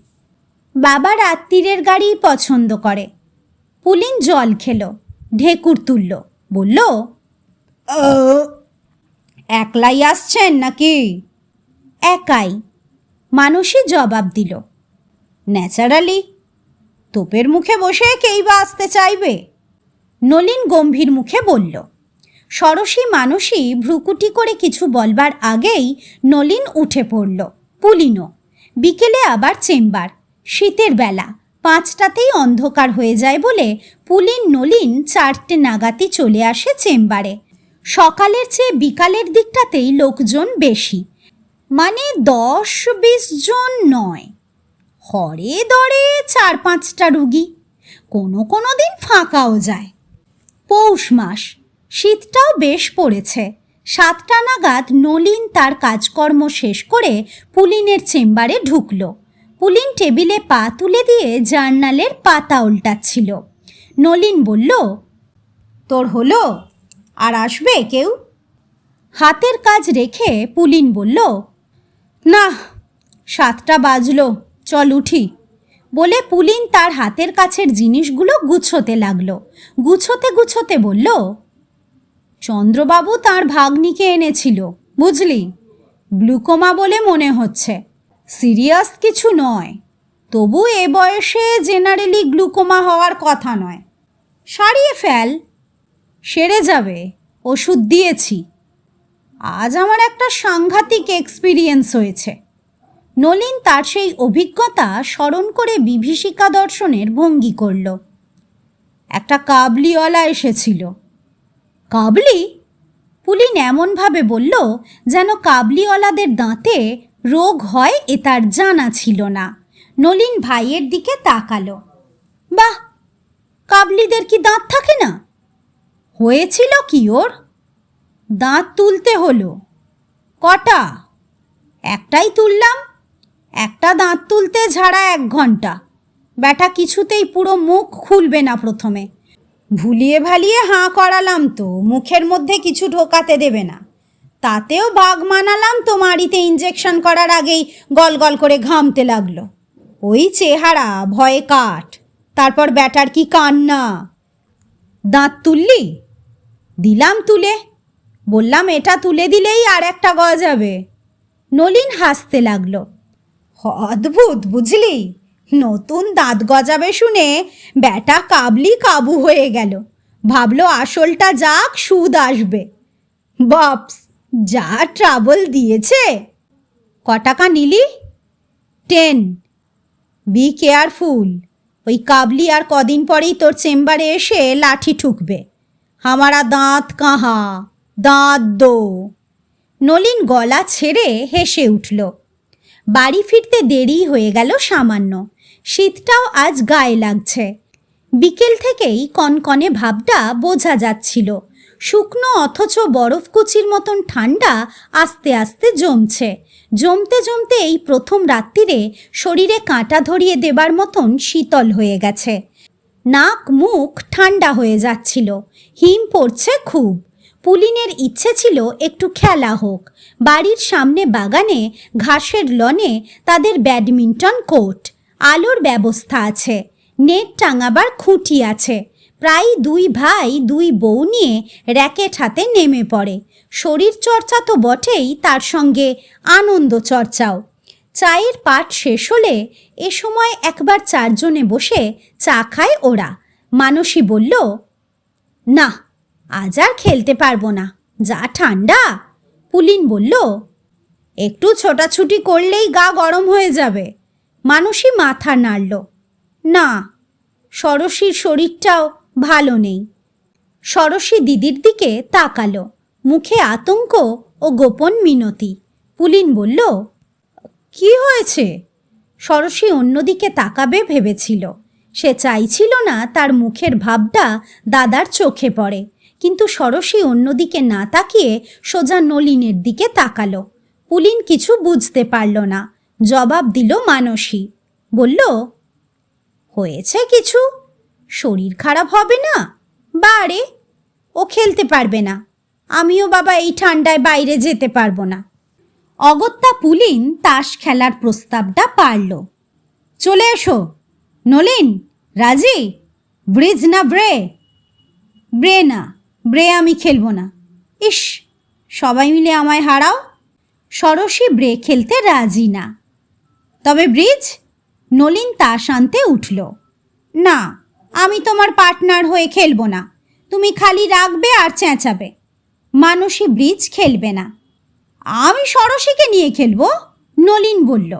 বাবা রাত্রিরের গাড়ি পছন্দ করে। পুলিন জল খেল, ঢেকুর তুলল, বলল, একলাই আসছেন নাকি? একাই, মানসী জবাব দিল। ন্যাচারালি, তোপের মুখে বসে কেই বা আসতে চাইবে? নলিন গম্ভীর মুখে বলল। ষোড়শী মানসী ভ্রুকুটি করে কিছু বলবার আগেই নলিন উঠে পড়ল, পুলিনও। বিকেলে আবার চেম্বার। শীতের বেলা, 5টাতেই অন্ধকার হয়ে যায় বলে পুলিন নলিন 4টে নাগাতি চলে আসে চেম্বারে। সকালের চেয়ে বিকালের দিকটাতেই লোকজন বেশি, মানে 10-20 জন নয়, হরে দরে 4-5টা রুগী। কোনো দিন ফাঁকাও যায়। পৌষ মাস, শীতটাও বেশ পড়েছে। 7টা নাগাদ নলিন তার কাজকর্ম শেষ করে পুলিনের চেম্বারে ঢুকল। পুলিন টেবিলে পা তুলে দিয়ে জার্নালের পাতা উল্টাচ্ছিল। নলিন বলল, তোর হলো? আর আসবে কেউ? হাতের কাজ রেখে পুলিন বলল, না, 7টা বাজলো, চল উঠি। বলে পুলিন তার হাতের কাছের জিনিসগুলো গুছোতে লাগলো। গুছোতে বলল, চন্দ্রবাবু তার ভাগ্নিকে এনেছিল, বুঝলি? গ্লুকোমা বলে মনে হচ্ছে, সিরিয়াস কিছু নয়, তবু এ বয়সে জেনারেলি গ্লুকোমা হওয়ার কথা নয়। সারিয়ে ফেল, সেরে যাবে, ওষুধ দিয়েছি। আজ আমার একটা সাংঘাতিক এক্সপিরিয়েন্স হয়েছে। নলিন তার সেই অভিজ্ঞতা স্মরণ করে বিভীষিকা দর্শনের ভঙ্গি করল। একটা কাবলিওয়ালা এসেছিল। কাবলি? পুলিন এমনভাবে বলল যেন কাবলিওয়ালাদের দাঁতে রোগ হয় এ তার জানা ছিল না। নলিন ভাইয়ের দিকে তাকালো। বাহ, কাবলিদের কি দাঁত থাকে না? হয়েছিল কি ওর? দাঁত তুলতে হলো। কটা? একটাই তুললাম। একটা দাঁত তুলতে ঝাড়া 1 ঘন্টা। ব্যাটা কিছুতেই পুরো মুখ খুলবে না প্রথমে। ভুলিয়ে ভালিয়ে হাঁ করালাম তো, মুখের মধ্যে কিছু ঢোকাতে দেবে না। তাতেও বাঘ মানালাম তো, মাড়িতে ইঞ্জেকশন করার আগেই গল করে ঘামতে লাগলো। ওই চেহারা, ভয়ে কাঠ। তারপর ব্যাটার কি কান্না। দাঁত তুললি? দিলাম তুলে। বললাম এটা তুলে দিলেই আর একটা গজাবে। নলিন হাসতে লাগলো। অদ্ভুত, বুঝলি? নতুন দাঁত গজাবে শুনে ব্যাটা কাবলি কাবু হয়ে গেল। ভাবলো আসলটা যাক, সুদ আসবে। বাপস, যা ট্রাবল দিয়েছে। ক টাকা নিলি? 10। বি কেয়ারফুল, ওই কাবলি আর কদিন পরেই তোর চেম্বারে এসে লাঠি ঠুকবে। হামারা দাঁত কাহা, দাঁত দো। নলিন গলা ছেড়ে হেসে উঠল। বাড়ি ফিরতে দেরি হয়ে গেল সামান্য। শীতটাও আজ গায়ে লাগছে। বিকেল থেকেই কনকনে ভাবটা বোঝা যাচ্ছিল। শুকনো অথচ বরফকুচির মতন ঠান্ডা আস্তে আস্তে জমতে এই প্রথম রাত্রিরে শরীরে কাঁটা ধরিয়ে দেবার মতন শীতল হয়ে গেছে। নাক মুখ ঠান্ডা হয়ে যাচ্ছিল। হিম পড়ছে খুব। পুলিনের ইচ্ছে ছিল একটু খেলা হোক। বাড়ির সামনে বাগানে ঘাসের লনে তাদের ব্যাডমিন্টন কোর্ট, আলোর ব্যবস্থা আছে, নেট টাঙাবার খুঁটি আছে। প্রায় 2 ভাই 2 বউ নিয়ে র্যাকেট হাতে নেমে পড়ে। শরীর চর্চা তো বটেই, তার সঙ্গে আনন্দ চর্চাও। চায়ের পাট শেষ হলে এ সময় একবার 4 জনে বসে চা খায় ওরা। মানসী বলল, না, আজ আর খেলতে পারবো না, যা ঠান্ডা। পুলিন বলল, একটু ছোটাছুটি করলেই গা গরম হয়ে যাবে। মানসী মাথা নাড়ল। না, ষোড়শীর শরীরটাও ভালো নেই। ষোড়শী দিদির দিকে তাকালো, মুখে আতঙ্ক ও গোপন মিনতি। পুলিন বলল, কি হয়েছে? ষোড়শী অন্যদিকে তাকাবে ভেবেছিল। সে চাইছিল না তার মুখের ভাবটা দাদার চোখে পড়ে, কিন্তু ষোড়শী অন্যদিকে না তাকিয়ে সোজা নলিনের দিকে তাকালো। পুলিন কিছু বুঝতে পারল না। জবাব দিল মানসী। বলল, হয়েছে কিছু। শরীর খারাপ হবে না? বারে, ও খেলতে পারবে না, আমিও বাবা এই ঠান্ডায় বাইরে যেতে পারবো না। অগত্যা পুলিন তাস খেলার প্রস্তাবটা পারল। চলে এসো। নলিন, রাজি? ব্রিজ না ব্রে? ব্রে না, ব্রে আমি খেলবো না। ইস, সবাই মিলে আমায় হারাও। ষোড়শী ব্রে খেলতে রাজি না। তবে ব্রিজ? নলিন তাস আনতে উঠল। না, আমি তোমার পার্টনার হয়ে খেলবো না, তুমি খালি রাখবে আর চেঁচাবে। মানসী ব্রিজ খেলবে না। আমি ষোড়শীকে নিয়ে খেলবো, নলিন বলল।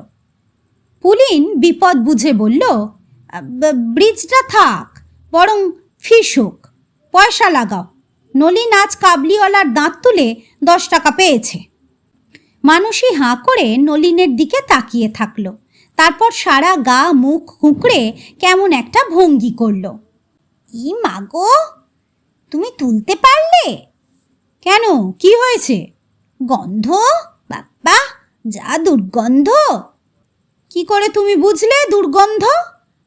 পুলিন বিপদ বুঝে বলল, ব্রিজটা থাক, বরং ফিস হোক, পয়সা লাগাও। নলিন আজ কাবলিওয়ালার দাঁত তুলে 10 টাকা পেয়েছে। মানসী হাঁ করে নলিনের দিকে তাকিয়ে থাকলো, তারপর সারা গা মুখ কুঁকড়ে কেমন একটা ভঙ্গি করল। ই মাগো, তুমি তুলতে পারলে? কেন, কি হয়েছে? গন্ধ, বাপ্পা, যা দুর্গন্ধ। কি করে তুমি বুঝলে দুর্গন্ধ?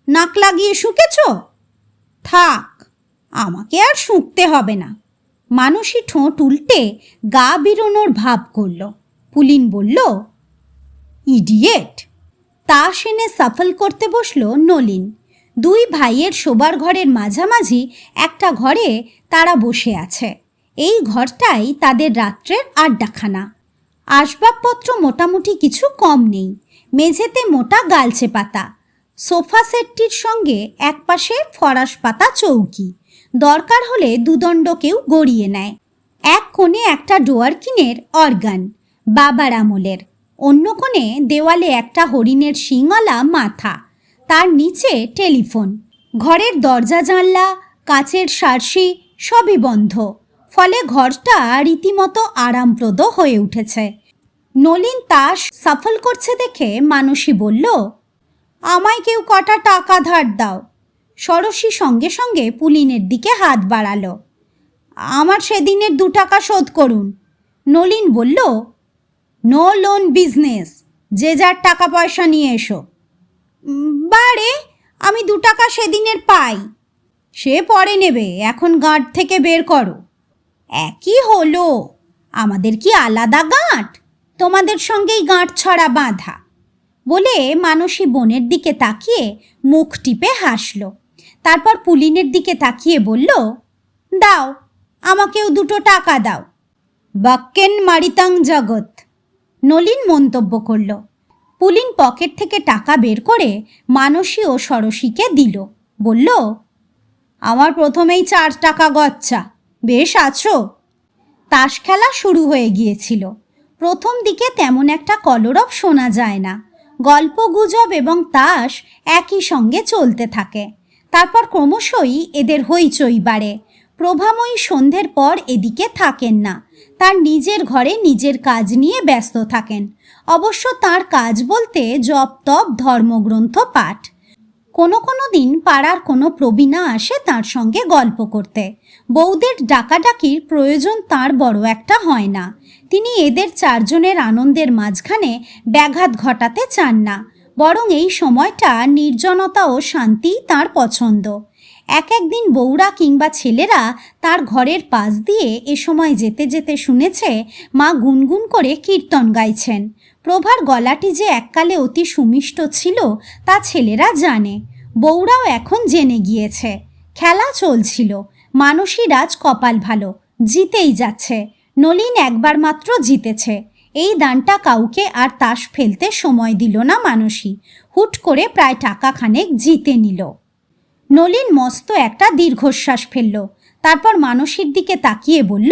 নাক লাগিয়ে শুকেছ? থাক, আমাকে আর শুঁকতে হবে না। মানসী ঠোঁট উল্টে গা বেরোনোর ভাব করল। পুলিন বলল, ইডিয়েট। তাস এনে সাফল করতে বসল নলিন। দুই ভাইয়ের শোবার ঘরের মাঝামাঝি একটা ঘরে তারা বসে আছে। এই ঘরটাই তাদের রাত্রের আড্ডাখানা। আসবাবপত্র মোটামুটি কিছু কম নেই। মেঝেতে মোটা গালছে পাতা, সোফা সেটটির সঙ্গে একপাশে ফরাস পাতা চৌকি, দরকার হলে দুদণ্ড কেউ গড়িয়ে নেয়। এক কোণে একটা ডোয়ার্কিনের অর্গান, বাবার আমলের। অন্য কোণে দেওয়ালে একটা হরিণের শিংওয়ালা মাথা, তার নিচে টেলিফোন। ঘরের দরজা জানলা, কাচের সারসি সবই বন্ধ, ফলে ঘরটা রীতিমতো আরামপ্রদ হয়ে উঠেছে। নলিন তাস সাফল করছে দেখে মানসী বলল, আমায় কেউ কটা টাকা ধার দাও। ষোড়শী সঙ্গে সঙ্গে পুলিনের দিকে হাত বাড়ালো। আমার সেদিনের 2 টাকা শোধ করুন। নলিন বলল, নো লোন বিজনেস, যে যার টাকা পয়সা নিয়ে এসো। বারে, আমি 2 টাকা সেদিনের পাই। সে পরে নেবে, এখন গাঁট থেকে বের করো। একই হলো, আমাদের কি আলাদা গাঁট? তোমাদের সঙ্গেই গাঁট ছড়া বাঁধা। বলে মানসী বোনের দিকে তাকিয়ে মুখ টিপে হাসল। তারপর পুলিনের দিকে তাকিয়ে বলল, দাও, আমাকেও 2 টাকা দাও। বাক্কেন মারিতাং জগৎ, নলিন মন্তব্য করল। পুলিন পকেট থেকে টাকা বের করে মানসী ও ষোড়শীকে দিল। বলল, আমার প্রথমেই 4 টাকা গচ্চা, বেশ আছো? তাস খেলা শুরু হয়ে গিয়েছিল। প্রথম দিকে তেমন একটা কলরব শোনা যায় না। গল্প গুজব এবং তাস একই সঙ্গে চলতে থাকে। তারপর ক্রমশই এদের হইচই বাড়ে। প্রভাময়ী সন্ধ্যের পর এদিকে থাকেন না, তার নিজের ঘরে নিজের কাজ নিয়ে ব্যস্ত থাকেন। অবশ্য তার কাজ বলতে জপ তপ, ধর্মগ্রন্থ পাঠ। কোনো কোনো দিন পাড়ার কোনো প্রবীণা আসে তার সঙ্গে গল্প করতে। বউদের ডাকাডাকির প্রয়োজন তার বড় একটা হয় না। তিনি এদের 4 জনের আনন্দের মাঝখানে ব্যাঘাত ঘটাতে চান না, বরং এই সময়টা নির্জনতা ও শান্তি তার পছন্দ। এক একদিন বউরা কিংবা ছেলেরা তার ঘরের পাশ দিয়ে এ সময় যেতে যেতে শুনেছে মা গুনগুন করে কীর্তন গাইছেন। প্রভার গলাটি যে এককালে অতি সুমিষ্ট ছিল তা ছেলেরা জানে, বউরাও এখন জেনে গিয়েছে। খেলা চলছিল। মানসী রাজ কপাল ভালো, জিতেই যাচ্ছে। নলিন একবার মাত্র জিতেছে। এই দানটা কাউকে আর তাস ফেলতে সময় দিল না মানসী। হুট করে প্রায় টাকা খানেক জিতে নিল। নলিন মস্ত একটা দীর্ঘশ্বাস ফেলল। তারপর মানসীর দিকে তাকিয়ে বলল,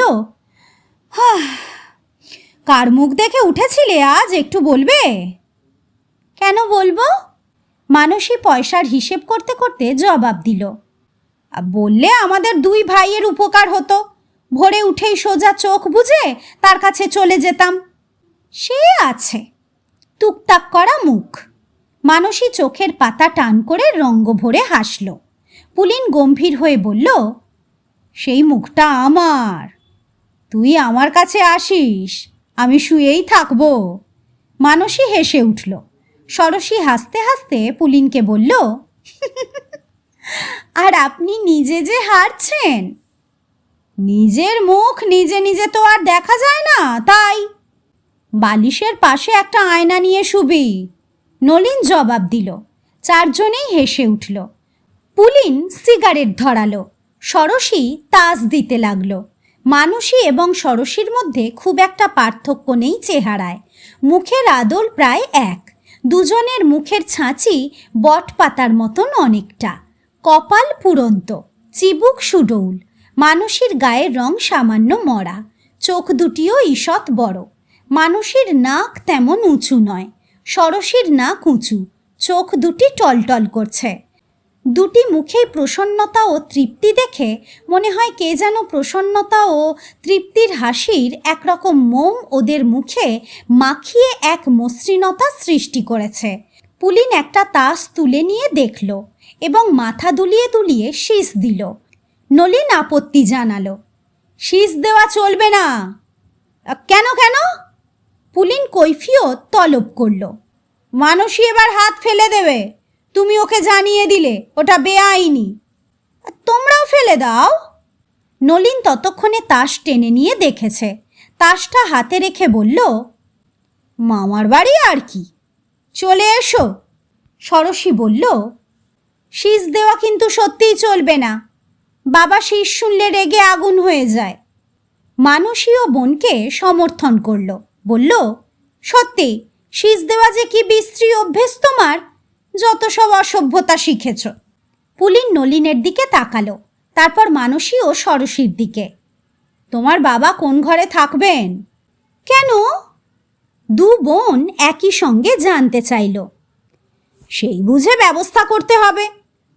কার মুখ দেখে উঠেছিলে আজ, একটু বলবে? কেন বলবো? মানসী পয়সার হিসেব করতে করতে জবাব দিল, বললে আমাদের 2 ভাইয়ের উপকার হতো। ভোরে উঠেই সোজা চোখ বুজে তার কাছে চলে যেতাম। সে আছে, টুকটাক করা মুখ। মানসী চোখের পাতা টান করে রঙ্গ ভরে হাসল। পুলিন গম্ভীর হয়ে বলল, সেই মুখটা আমার। তুই আমার কাছে আসিস, আমি শুয়েই থাকবো। মানসী হেসে উঠল। ষোড়শী হাসতে হাসতে পুলিনকে বলল, আর আপনি নিজে যে হারছেন। নিজের মুখ নিজে নিজে তো আর দেখা যায় না, তাই। বালিশের পাশে একটা আয়না নিয়ে শুবি, নলিন জবাব দিল। চারজনেই হেসে উঠল। পুলিন সিগারেট ধরালো, ষড়শী তাস দিতে লাগলো। মানসী এবং ষড়শীর মধ্যে খুব একটা পার্থক্য নেই চেহারায়। মুখের আদল প্রায় এক। দুজনের মুখের ছাঁচি বট পাতার মতন অনেকটা। কপাল পুরন্ত, চিবুক সুডৌল। মানসীর গায়ের রং সামান্য মরা, চোখ দুটিও ঈষৎ বড়। মানসীর নাক তেমন উঁচু নয়, ষড়শীর নাক উঁচু, চোখ দুটি টলটল করছে। দুটি মুখেই প্রসন্নতা ও তৃপ্তি দেখে মনে হয় কে যেন প্রসন্নতা ও তৃপ্তির হাসির একরকম মোম ওদের মুখে মাখিয়ে এক মসৃণতা সৃষ্টি করেছে। পুলিন একটা তাস তুলে নিয়ে দেখল এবং মাথা দুলিয়ে দুলিয়ে শীষ দিল। নলিন আপত্তি জানালো, শীষ দেওয়া চলবে না। কেন কেন? পুলিন কৈফিয়ত তলব করল। মানসী এবার হাত ফেলে দেবে, তুমি ওকে জানিয়ে দিলে ওটা বেআইনি। তোমরাও ফেলে দাও। নলিন ততক্ষণে তাস টেনে নিয়ে দেখেছে। তাসটা হাতে রেখে বলল, মামার বাড়ি আর কি, চলে এসো। ষড়শী বলল, শীষ দেওয়া কিন্তু সত্যিই চলবে না, বাবা শীষ শুনলে রেগে আগুন হয়ে যায়। মানসী ও বোনকে সমর্থন করল, বলল, সত্যি শীষ দেওয়া যে কি বিশ্রী অভ্যেস তোমার, যত সব অসভ্যতা শিখেছ। পুলিন নলিনের দিকে তাকালো, তারপর মানসী ও ষড়শীর দিকে। তোমার বাবা কোন ঘরে থাকবেন? কেন? দু বোন একই সঙ্গে জানতে চাইল। সেই বুঝে ব্যবস্থা করতে হবে।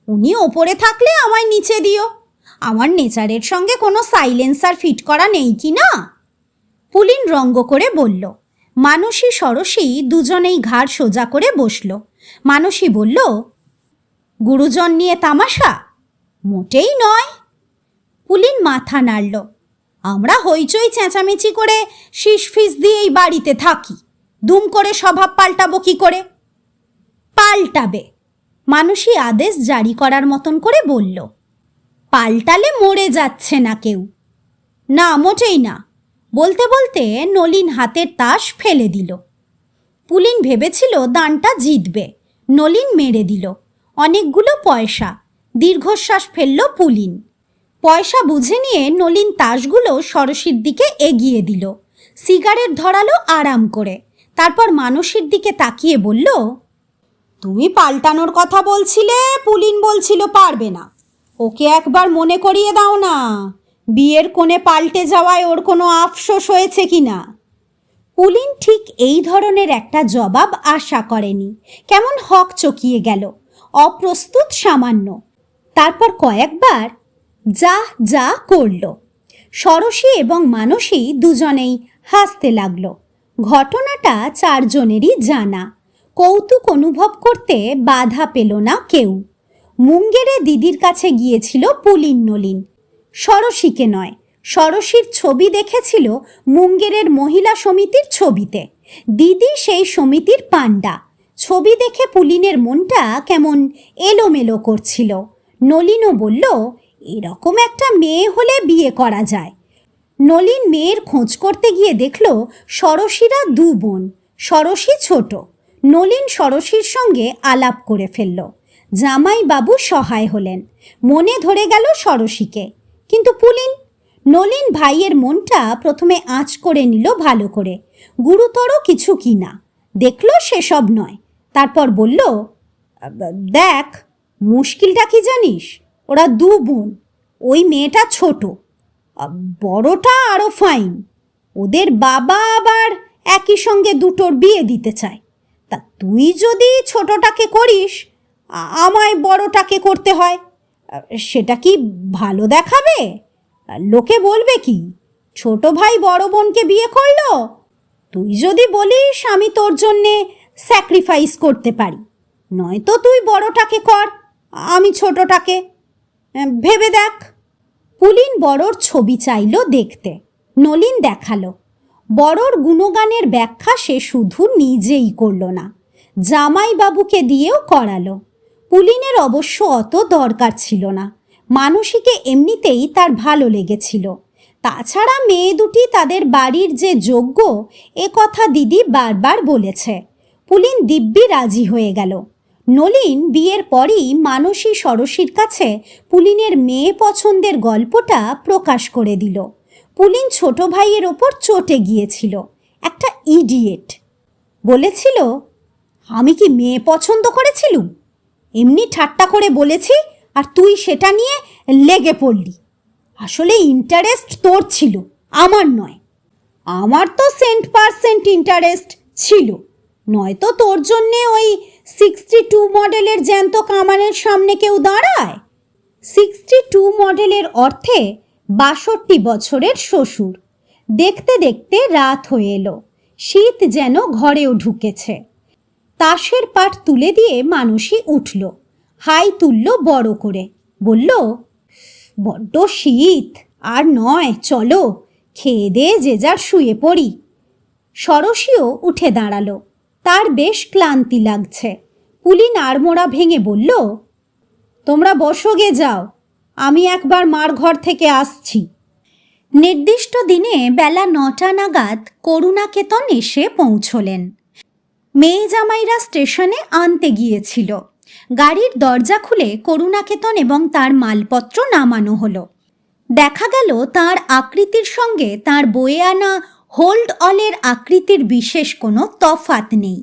উনি ওপরে থাকলে আমায় নিচে দিও। আমার নেচারের সঙ্গে কোনো সাইলেন্সার ফিট করা নেই কি না? পুলিন রঙ্গ করে বলল। মানসী ষড়শী দুজনেই ঘাড় সোজা করে বসল। মানসী বলল, গুরুজন নিয়ে তামাশা? মোটেই নয়। পুলিন মাথা নাড়ল। আমরা হইচই চেঁচামেচি করে শীষ ফিস দিয়েই বাড়িতে থাকি, দুম করে স্বভাব পাল্টাবো কি করে? পাল্টাবে, মানসী আদেশ জারি করার মতন করে বলল। পাল্টালে মরে যাচ্ছে না কেউ। না, মোটেই না। বলতে বলতে নলিন হাতের তাস ফেলে দিল। পুলিন ভেবেছিল দানটা জিতবে, নলিন মেরে দিল। অনেকগুলো পয়সা। দীর্ঘশ্বাস ফেলল পুলিন। পয়সা বুঝে নিয়ে নলিন তাসগুলো ষড়শীর দিকে এগিয়ে দিল। সিগারেট ধরালো আরাম করে। তারপর মানসীর দিকে তাকিয়ে বলল, তুমি পাল্টানোর কথা বলছিলে, পুলিন বলছিল পারবে না। ওকে একবার মনে করিয়ে দাও না, বিয়ের কোণে পাল্টে যাওয়ায় ওর কোনো আফসোস হয়েছে কি না। পুলিন ঠিক এই ধরনের একটা জবাব আশা করেনি। কেমন হক চকিয়ে গেল, অপ্রস্তুত সামান্য। তারপর কয়েকবার যা যা করল। ষড়শী এবং মানসী দুজনেই হাসতে লাগল। ঘটনাটা চারজনেরই জানা। কৌতুক অনুভব করতে বাধা পেল না কেউ। মুঙ্গেরে দিদির কাছে গিয়েছিল পুলিন নলিন, ষড়শীকে নয়। ষড়শীর ছবি দেখেছিল মুঙ্গেরের মহিলা সমিতির ছবিতে। দিদি সেই সমিতির পাণ্ডা। ছবি দেখে পুলিনের মনটা কেমন এলোমেলো করছিল। নলিনও বলল, এরকম একটা মেয়ে হলে বিয়ে করা যায়। নলিন মেয়ের খোঁজ করতে গিয়ে দেখল ষড়শীরা দু বোন, ষড়শী ছোট। নলিন ষড়শীর সঙ্গে আলাপ করে ফেলল। জামাইবাবু সহায় হলেন। মনে ধরে গেল ষড়শীকে। কিন্তু পুলিন, নলিন ভাইয়ের মনটা প্রথমে আঁচ করে নিল ভালো করে, গুরুতর কিছু কি না। দেখল সেসব নয়। তারপর বলল, দেখ, মুশকিলটা কি জানিস? ওরা দু বোন, ওই মেয়েটা ছোট, বড়টা আরও ফাইন। ওদের বাবা আবার একই সঙ্গে দুটোর বিয়ে দিতে চায়। তা তুই যদি ছোটটাকে করিস, আমায় বড়টাকে করতে হয়। সেটা কি ভালো দেখাবে? লোকে বলবে কি, ছোট ভাই বড় বোনকে বিয়ে করলো? তুই যদি বলিস আমি তোর জন্যে স্যাক্রিফাইস করতে পারি, নয়তো তুই বড়টাকে কর, আমি ছোটটাকে। ভেবে দেখ। পুলিন বড়র ছবি চাইল দেখতে। নলিন দেখালো। বড়র গুণগানের ব্যাখ্যা সে শুধু নিজেই করল না, জামাইবাবুকে দিয়েও করালো। পুলিনের অবশ্য অত দরকার ছিল না। মানসীকে এমনিতেই তার ভালো লেগেছিল। তাছাড়া মেয়ে দুটি তাদের বাড়ির যে যোগ্য, এ কথা দিদি বারবার বলেছে। পুলিন দিব্যি রাজি হয়ে গেল। নলিন বিয়ের পরই মানসী ষড়শীর কাছে পুলিনের মেয়ে পছন্দের গল্পটা প্রকাশ করে দিল। পুলিন ছোট ভাইয়ের ওপর চটে গিয়েছিল। একটা ইডিয়েট বলেছিল, আমি কি মেয়ে পছন্দ করেছিলুম? এমনি ঠাট্টা করে বলেছি আর তুই সেটা নিয়ে লেগে পড়লি। আসলে ইন্টারেস্ট তোর ছিল, আমার নয়। আমার তো 100% ইন্টারেস্ট ছিল, নয়তো তোর জন্যে ওই 62 মডেলের জ্যান্ত কামানের সামনে কেউ দাঁড়ায়। 62 মডেলের অর্থে 62 বছরের শ্বশুর। দেখতে দেখতে রাত হয়ে এলো, শীত যেন ঘরেও ঢুকেছে। তাসের পাট তুলে দিয়ে মানসী উঠল, হাই তুলল বড় করে, বলল, বড্ড শীত, আর নয়, চলো খেয়ে দিয়ে যে যার শুয়ে পড়ি। ষড়শীও উঠে দাঁড়ালো, তার বেশ ক্লান্তি লাগছে। পুলিন আড়মোড়া ভেঙে বলল, তোমরা বসো গে যাও, আমি একবার মার ঘর থেকে আসছি। নির্দিষ্ট দিনে বেলা 9টা নাগাদ করুণাকেতন এসে পৌঁছলেন। মেয়ে জামাইরা স্টেশনে আনতে গিয়েছিল। গাড়ির দরজা খুলে করুণাকেতন এবং তার মালপত্র নামানো হলো। দেখা গেল তার আকৃতির সঙ্গে তার বয়ে আনা হোল্ড অলের আকৃতির বিশেষ কোনো তফাত নেই।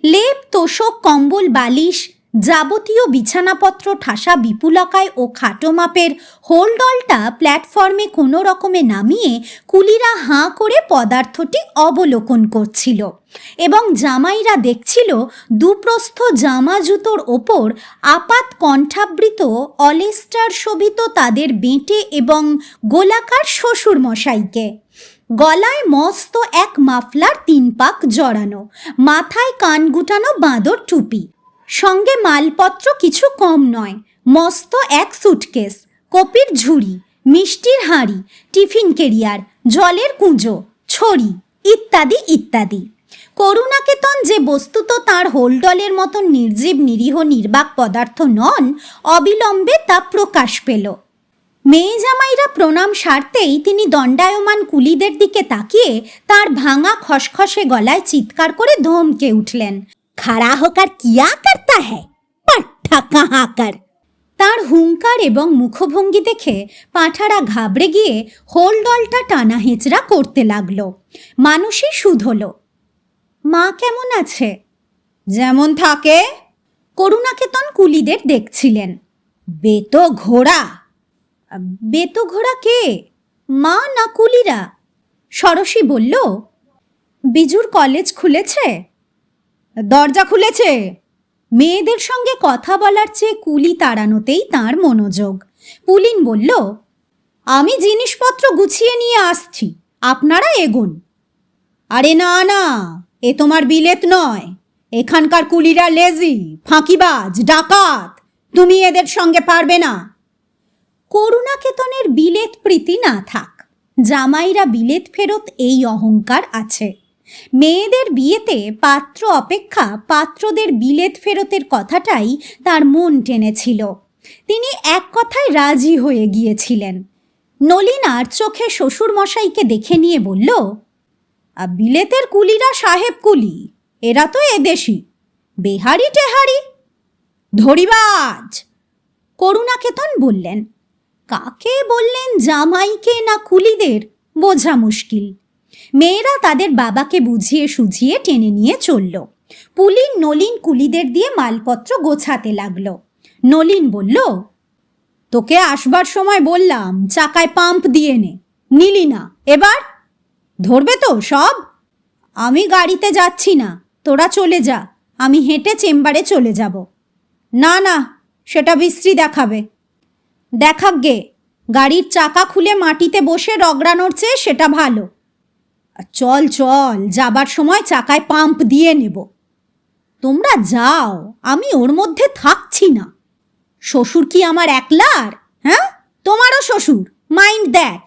লেপ, তোষক, কম্বল, বালিশ, যাবতীয় বিছানাপত্র ঠাসা বিপুলাকায় ও খাটো মাপের হোল্ড অলটা প্ল্যাটফর্মে কোনো রকমে নামিয়ে কুলিরা হাঁ করে পদার্থটি অবলোকন করছিল এবং জামাইরা দেখছিল দুপ্রস্থ জামা জুতোর ওপর আপাত কণ্ঠাবৃত অলেস্টার শোভিত তাদের বেঁটে এবং গোলাকার শ্বশুর মশাইকে। গলায় মস্ত এক মাফলার 3 পাক জড়ানো, মাথায় কান গুটানো বাঁদর টুপি, সঙ্গে মালপত্র কিছু কম নয়, মস্ত এক সুটকেস, কপির ঝুড়ি, মিষ্টির হাঁড়ি, টিফিন কেরিয়ার, জলের কুঁজো, ছড়ি ইত্যাদি ইত্যাদি। করুণাকেতন যে বস্তুত তাঁর হোলডলের মতন নির্জীব নিরীহ নির্বাক পদার্থ নন, অবিলম্বে তা প্রকাশ পেল। মেয়ে জামাইরা প্রণাম সারতেই তিনি দণ্ডায়মান কুলিদের দিকে তাকিয়ে তার ভাঙা খসখসে গলায় চিৎকার করে ধমকে উঠলেন, খাড়া হোকার কিয়া করতা হ্যায়, পাঠা কাহা কর। তার হুঙ্কার এবং মুখভঙ্গি দেখে পাঁঠারা ঘাবড়ে গিয়ে হোলডলটা টানা হেঁচড়া করতে লাগলো। মানসী শুধল, মা কেমন আছে? যেমন থাকে। করুণাকেতন কুলিদের দেখছিলেন। বেতো ঘোড়া। বেতো ঘোড়া কে, মা না কুলিরা? ষড়শী বলল, বিজুর কলেজ খুলেছে? দরজা খুলেছে। মেয়েদের সঙ্গে কথা বলার চেয়ে কুলি তাড়ানোতেই তাঁর মনোযোগ। পুলিন বলল, আমি জিনিসপত্র গুছিয়ে নিয়ে আসছি, আপনারা এগোন। আরে না না, এ তোমার বিলেত নয়। এখানকার কুলিরা লেজি, ফাঁকিবাজ, ডাকাত। তুমি এদের সঙ্গে পারবে না। করুণাকেতনের বিলেত প্রীতি না থাক, জামাইরা বিলেত ফেরত এই অহংকার আছে। মেয়েদের বিয়েতে পাত্র অপেক্ষা পাত্রদের বিলেত ফেরতের কথাটাই তার মন টেনেছিল। তিনি এক কথায় রাজি হয়ে গিয়েছিলেন। নলিনার চোখে শ্বশুর মশাইকে দেখে নিয়ে বলল, বিলেতের কুলিরা সাহেব কুলি, এরা তো এদেশি, বেহারি টেহারি, ধরিবাজ। করুণাকেতন বললেন, কাকে বললেন, জামাইকে না কুলিদের, বোঝা মুশকিল। মেয়েরা তাদের বাবাকে বুঝিয়ে সুঝিয়ে টেনে নিয়ে চলল। পুলিন নলিন কুলিদের দিয়ে মালপত্র গোছাতে লাগলো। নলিন বলল, তোকে আসবার সময় বললাম চাকায় পাম্প দিয়ে নে, নিলি না, এবার ধরবে তো সব? আমি গাড়িতে যাচ্ছি না, তোরা চলে যা, আমি হেঁটে চেম্বারে চলে যাব। না না, সেটা বিশ্রী দেখাবে। দেখাক গে, গাড়ির চাকা খুলে মাটিতে বসে রগড়ানোর চেয়ে সেটা ভালো। চল চল, যাবার সময় চাকায় পাম্প দিয়ে নেব। তোমরা যাও, আমি ওর মধ্যে থাকছি না। শ্বশুর কি আমার একলার? হ্যাঁ, তোমারও শ্বশুর, মাইন্ড দ্যাট।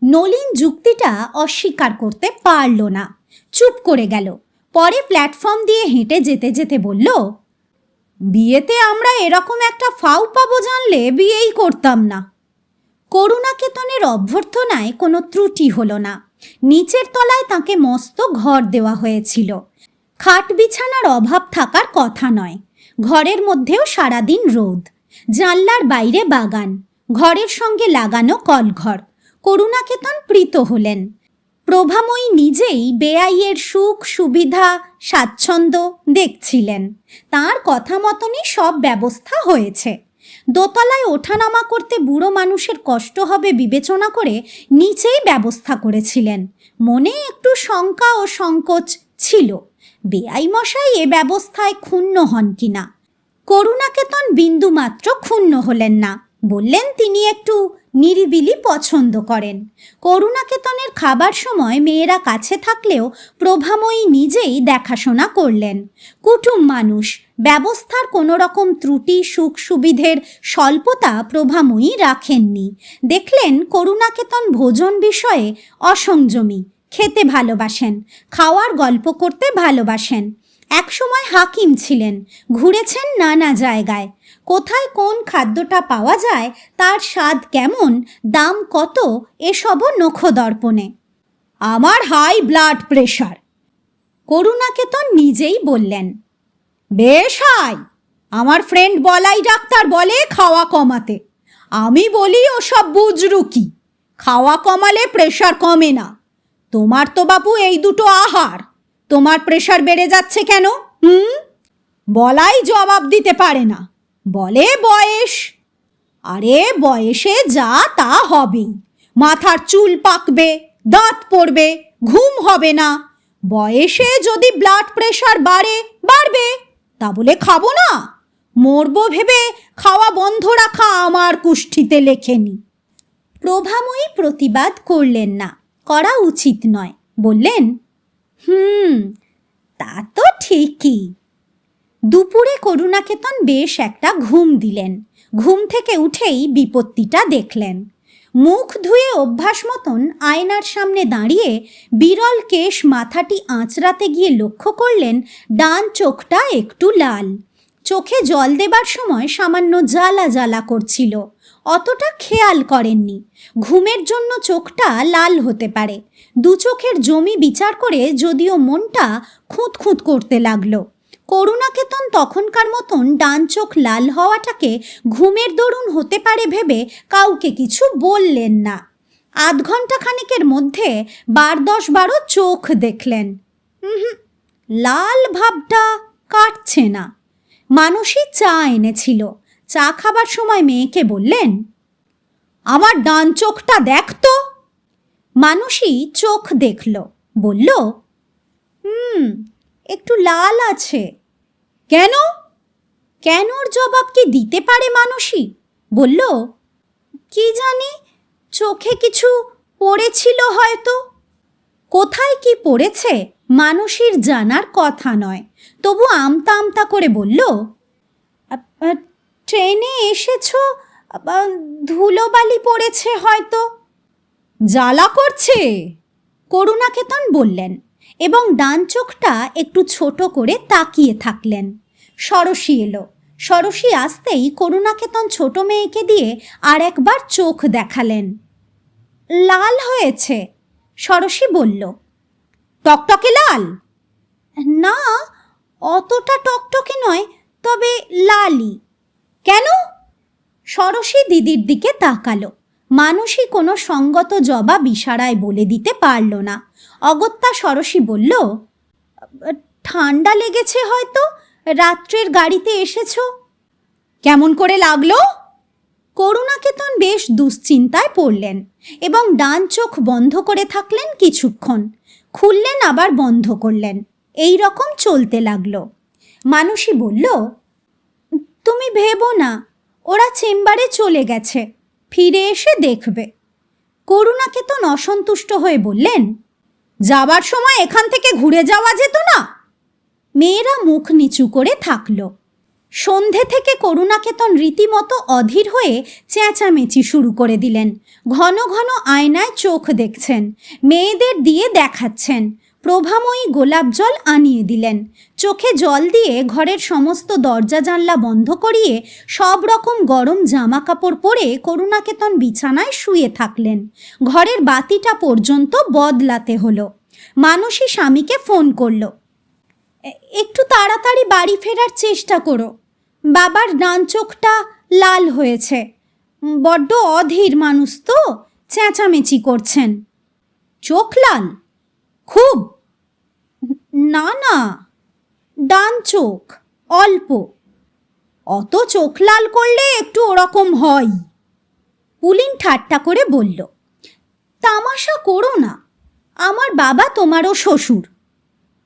নলিন যুক্তিটা অস্বীকার করতে পারল না, চুপ করে গেল। পরে প্ল্যাটফর্ম দিয়ে হেঁটে যেতে যেতে বলল, বিয়েতে আমরা এরকম একটা ফাউ পাবো জানলে বিয়েই করতাম না। করুণাকেতনের অভ্যর্থনায় কোনো ত্রুটি হলো না। নিচের তলায় তাকে মস্ত ঘর দেওয়া হয়েছিল। খাট বিছানার অভাব থাকার কথা নয়। ঘরের মধ্যেও সারাদিন রোদ, জানলার বাইরে বাগান, ঘরের সঙ্গে লাগানো কলঘর। করুণাকেতন প্রীত হলেন। প্রভাময়ী নিজেই বেআইয়ের সুখ সুবিধা স্বাচ্ছন্দ্য দেখছিলেন। তার কথা মতনই সব ব্যবস্থা হয়েছে। দোতলায় ওঠানামা করতে বুড়ো মানুষের কষ্ট হবে বিবেচনা করে নিচেই ব্যবস্থা করেছিলেন। মনে একটু শঙ্কা ও সংকোচ ছিল, বেআই মশাই এ ব্যবস্থায় ক্ষুণ্ণ হন কিনা। করুণাকেতন বিন্দুমাত্র ক্ষুণ্ণ হলেন না। বললেন তিনি একটু নিরিবিলি পছন্দ করেন। করুণাকেতনের খাবার সময় মেয়েরা কাছে থাকলেও প্রভাময়ী নিজেই দেখাশোনা করলেন। কুটুম মানুষ, ব্যবস্থার কোনো রকম ত্রুটি সুখ সুবিধের স্বল্পতা প্রভাময়ী রাখেননি। দেখলেন করুণাকেতন ভোজন বিষয়ে অসংযমী, খেতে ভালোবাসেন, খাওয়ার গল্প করতে ভালোবাসেন। একসময় হাকিম ছিলেন, ঘুরেছেন নানা জায়গায়। কোথায় কোন খাদ্যটা পাওয়া যায়, তার স্বাদ কেমন, দাম কত, এসবও নখদর্পণে। আমার হাই ব্লাড প্রেশার, করুণাকেতন নিজেই বললেন। বেশ হাই। আমার ফ্রেন্ড বলাই ডাক্তার বলে খাওয়া কমাতে। আমি বলি ওসব বুজরু কি, খাওয়া কমালে প্রেশার কমে না। তোমার তো বাবু এই দুটো আহার, তোমার প্রেশার বেড়ে যাচ্ছে কেন? বলাই জবাব দিতে পারে না, বলে বয়স। আরে বয়সে যা তা হবেই। মাথার চুল পাকবে, দাঁত পড়বে, ঘুম হবে না। বয়সে যদি ব্লাড প্রেশার বাড়বে, তা বলে খাবো না? মরবো ভেবে খাওয়া বন্ধ রাখা আমার কুষ্ঠিতে লেখেনি। প্রভাময়ী প্রতিবাদ করলেন না, করা উচিত নয়। বললেন, তা তো ঠিকই। দুপুরে করুণাকেতন বেশ একটা ঘুম দিলেন। ঘুম থেকে উঠেই বিপত্তিটা দেখলেন। মুখ ধুয়ে অভ্যাস মতন আয়নার সামনে দাঁড়িয়ে বিরল কেশ মাথাটি আঁচড়াতে গিয়ে লক্ষ্য করলেন ডান চোখটা একটু লাল। চোখে জল দেবার সময় সামান্য জ্বালা জ্বালা করছিল, অতটা খেয়াল করেননি। ঘুমের জন্য চোখটা লাল হতে পারে। দু চোখের জমি বিচার করে যদিও মনটা খুঁত খুঁত করতে লাগলো। করুণাকেতন তখনকার মতন ডান চোখ লাল হওয়াটাকে ঘুমের দরুন হতে পারে ভেবে কাউকে কিছু বললেন না। আধ ঘন্টা খানিকের মধ্যে 10-12 চোখ দেখলেন। লাল ভাবটা কাটছে না। মানুষই চা এনেছিল। চা খাবার সময় মেয়েকে বললেন, আমার ডান চোখটা দেখ তো। মানুষই চোখ দেখল, বলল, একটু লাল আছে। কেন? কেনর জবাব কি দিতে পারে মানুষই? বলল, কি জানি, চোখে কিছু পড়েছিল হয়তো। কোথায় কি পড়েছে মানুষের জানার কথা নয়। তবু আমতা আমতা করে বলল, ট্রেনে এসেছ, ধুলোবালি পড়েছে হয়তো। জ্বালা করছে, করুণাকেতন বললেন, এবং ডান চোখটা একটু ছোট করে তাকিয়ে থাকলেন। ষড়শী এলো। ষড়শী আসতেই করুণাকেতন ছোট মেয়েকে দিয়ে আর একবার চোখ দেখালেন। লাল হয়েছে, ষড়শী বলল। টকটকে লাল? না, অতটা টকটকে নয়, তবে লালই। কেন? ষড়শী দিদির দিকে তাকালো। মানুষই কোনো সঙ্গত জবাব ইশারায় বলে দিতে পারল না। অগত্যা ষড়শী বলল, ঠান্ডা লেগেছে হয়তো, রাত্রের গাড়িতে এসেছো। কেমন করে লাগলো? করুণাকেতন বেশ দুশ্চিন্তায় পড়লেন এবং ডান চোখ বন্ধ করে থাকলেন কিছুক্ষণ। খুললেন, আবার বন্ধ করলেন। এই রকম চলতে লাগলো। মানুষই বলল, তুমি ভেবো না, ওরা চেম্বারে চলে গেছে, ফিরে এসে দেখবে। করুণাকেতন অসন্তুষ্ট হয়ে বললেন, যাবার সময় এখান থেকে ঘুরে যাওয়া যেত না? মেয়েরা মুখ নিচু করে থাকলো। সন্ধে থেকে করুণাকেতন রীতিমতো অধীর হয়ে চেঁচামেচি শুরু করে দিলেন। ঘন ঘন আয়নায় চোখ দেখছেন, মেয়েদের দিয়ে দেখাচ্ছেন। প্রভাময়ী গোলাপ জল আনিয়ে দিলেন। চোখে জল দিয়ে ঘরের সমস্ত দরজা জানলা বন্ধ করিয়ে সব রকম গরম জামা কাপড় পরে করুণাকেতন বিছানায় শুয়ে থাকলেন। ঘরের বাতিটা পর্যন্ত বদলাতে হলো। মানসী স্বামীকে ফোন করল, একটু তাড়াতাড়ি বাড়ি ফেরার চেষ্টা করো, বাবার ডান চোখটা লাল হয়েছে, বড্ড অধীর মানুষ তো, চেঁচামেচি করছেন। চোখ লাল খুব? না না, ডান চোখ অল্প। অত চোখ লাল করলে একটু ওরকম হয়। পুলিন ঠাট্টা করে বলল, তামাশা করো না, আমার বাবা তোমারও শ্বশুর।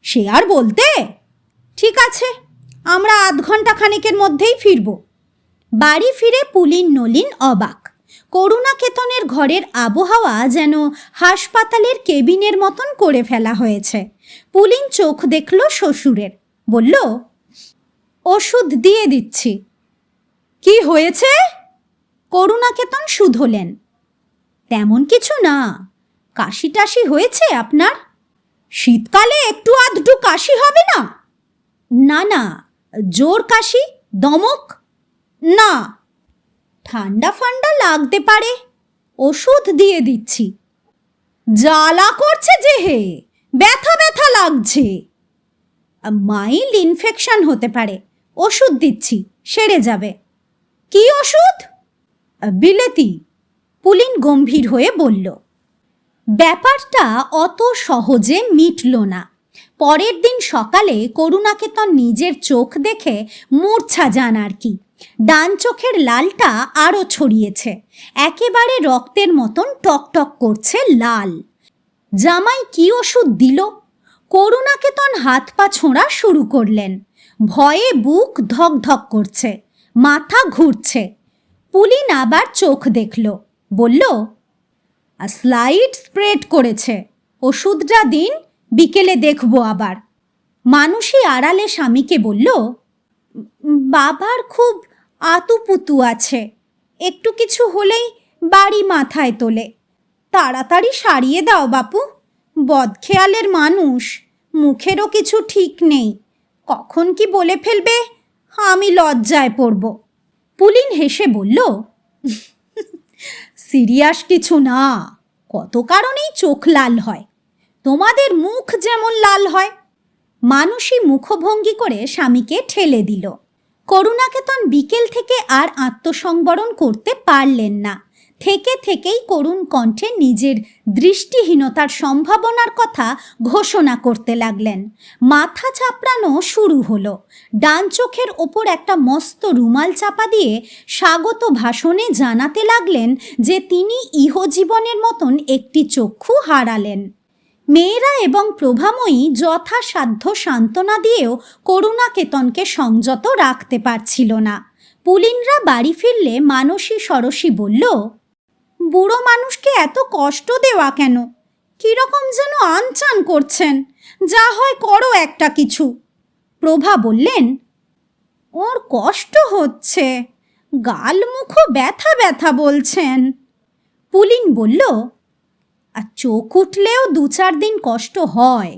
সে আর বলতে। ঠিক আছে, আমরা আধ ঘন্টা খানেকের মধ্যেই ফিরব। বাড়ি ফিরে পুলিন নলিন অবাক। করুণাকেতনের ঘরের আবহাওয়া যেন হাসপাতালের কেবিনের মতন করে ফেলা হয়েছে। পুলিন চোখ দেখল শ্বশুরের, বলল, ওষুধ দিয়ে দিচ্ছি। কি হয়েছে? করুণাকেতন শুধলেন, তেমন কিছু না, কাশি টাশি হয়েছে আপনার? শীতকালে একটু আধটু কাশি হবে না? না না, জোর কাশি, দমক? না। ঠান্ডা ফান্ডা লাগতে পারে, ওষুধ দিয়ে দিচ্ছি। জ্বালা করছে যে হে, ব্যথা ব্যথা লাগছে। মাইল্ড ইনফেকশন হতে পারে, ওষুধ দিচ্ছি, সেরে যাবে। কি ওষুধ? বিলেতি। পুলিন গম্ভীর হয়ে বলল। ব্যাপারটা অত সহজে মিটল না। পরের দিন সকালে করুণাকেতন নিজের চোখ দেখে মূর্ছা যান আর কি। ডান চোখের লালটা আরও ছড়িয়েছে, একেবারে রক্তের মতন টকটক করছে লাল। জামাই কি ওষুধ দিল? করুণাকেতন হাত পা ছোঁড়া শুরু করলেন। ভয়ে বুক ধক ধক করছে, মাথা ঘুরছে। পুলিন আবার চোখ দেখল, বলল, স্লাইড স্প্রেড করেছে, ওষুধটা দিন, বিকেলে দেখব আবার। মানসী আড়ালে স্বামীকে বলল, বাবার খুব আতুপুতু আছে, একটু কিছু হলেই বাড়ি মাথায় তোলে, তাড়াতাড়ি সারিয়ে দাও বাপু, বদখেয়ালের মানুষ, মুখেরও কিছু ঠিক নেই, কখন কি বলে ফেলবে আমি লজ্জায় পড়ব। পুলিন হেসে বলল, সিরিয়াস কিছু না, কত কারণেই চোখ লাল হয়, তোমাদের মুখ যেমন লাল হয়। মানসী মুখভঙ্গি করে স্বামীকে ঠেলে দিল। করুণাকেতন বিকেল থেকে আর আত্মসংবরণ করতে পারলেন না। থেকেই করুণ কণ্ঠে নিজের দৃষ্টিহীনতার সম্ভাবনার কথা ঘোষণা করতে লাগলেন। মাথা চাপড়ানো শুরু হলো। ডান চোখের ওপর একটা মস্ত রুমাল চাপা দিয়ে স্বাগত ভাষণে জানাতে লাগলেন যে তিনি ইহজীবনের মতন একটি চক্ষু হারালেন। মেয়েরা এবং প্রভাময়ী যথাসাধ্য সান্ত্বনা দিয়েও করুণাকেতনকে সংযত রাখতে পারছিল না। পুলিনরা বাড়ি ফিরলে মানসী সরসী বলল, বুড়ো মানুষকে এত কষ্ট দেওয়া কেন? কিরকম যেন আনচান করছেন, যা হয় করো একটা কিছু। প্রভা বললেন, ওর কষ্ট হচ্ছে, গাল মুখও ব্যথা ব্যথা বলছেন। পুলিন বলল, আর চোখ উঠলেও 2-4 দিন কষ্ট হয়,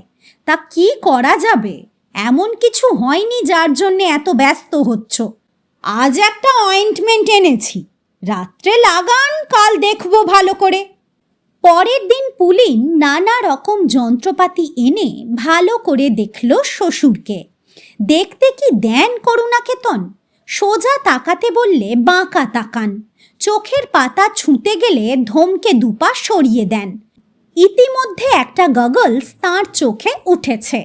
তা কি করা যাবে? এমন কিছু হয়নি যার জন্যে এত ব্যস্ত হচ্ছ। আজ একটা অয়েন্টমেন্ট এনেছি, রাত্রে লাগান, কাল দেখব ভালো করে। পরের দিন পুলিন নানা রকম যন্ত্রপাতি এনে ভালো করে দেখল শ্বশুরকে। দেখতে কি দেন করুণাকেতন? সোজা তাকাতে বললে বাঁকা তাকান, চোখের পাতা ছুঁতে গেলে ধমকে দুপা সরিয়ে দেন। ইতিমধ্যে একটা গগলস তাঁর চোখে উঠেছে।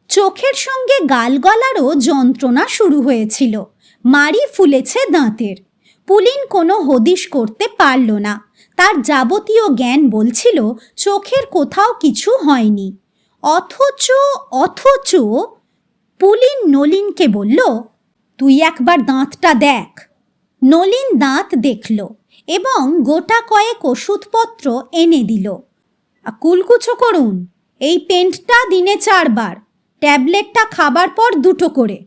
চোখের সঙ্গে গাল গলারও যন্ত্রণা শুরু হয়েছিল। মাড়ি ফুলেছে দাঁতের। পুলিন কোনো হদিশ করতে পারল না। তার যাবতীয় জ্ঞান বলছিল চোখের কোথাও কিছু হয়নি। অথচ পুলিন নলিনকে বলল, তুই একবার দাঁতটা দেখ। নলিন দাঁত দেখল এবং গোটা কয়েক ওষুধপত্র এনে দিল। কুলকুচো করুন, এই পেন্টটা দিনে 4 বার, ট্যাবলেটটা খাবার পর 2টো করে।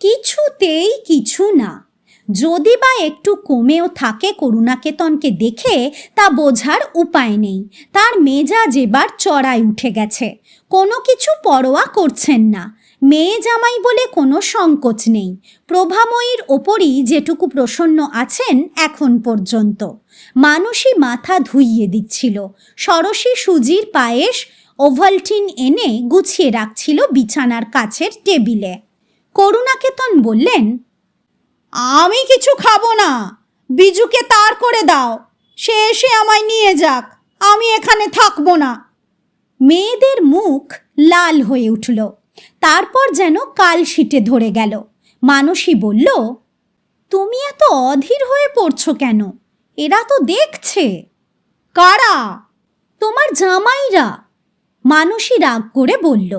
কিছুতেই কিছু না। যদি বা একটু কমেও থাকে করুণাকেতনকে দেখে তা বোঝার উপায় নেই। তার মেজাজ এবার চড়ায় উঠে গেছে, কোনো কিছু পরোয়া করছেন না। মেয়ে জামাই বলে কোনো সংকোচ নেই। প্রভাময়ীর ওপরই যেটুকু প্রসন্ন আছেন এখন পর্যন্ত। মানুষই মাথা ধুইয়ে দিচ্ছিল, সরসী সুজির পায়েস ওভালটিন এনে গুছিয়ে রাখছিল বিছানার কাছের টেবিলে। করুণাকেতন বললেন, আমি কিছু খাবো না, বিজুকে তার করে দাও, সে এসে আমায় নিয়ে যাক, আমি এখানে থাকবো না। মেয়েদের মুখ লাল হয়ে উঠল, তারপর যেন কালশিটে ধরে গেল। মানসী বলল, তুমি এত অধীর হয়ে পড়ছো কেন? এরা তো দেখছে। কারা? তোমার জামাইরা। মানসী রাগ করে বলল।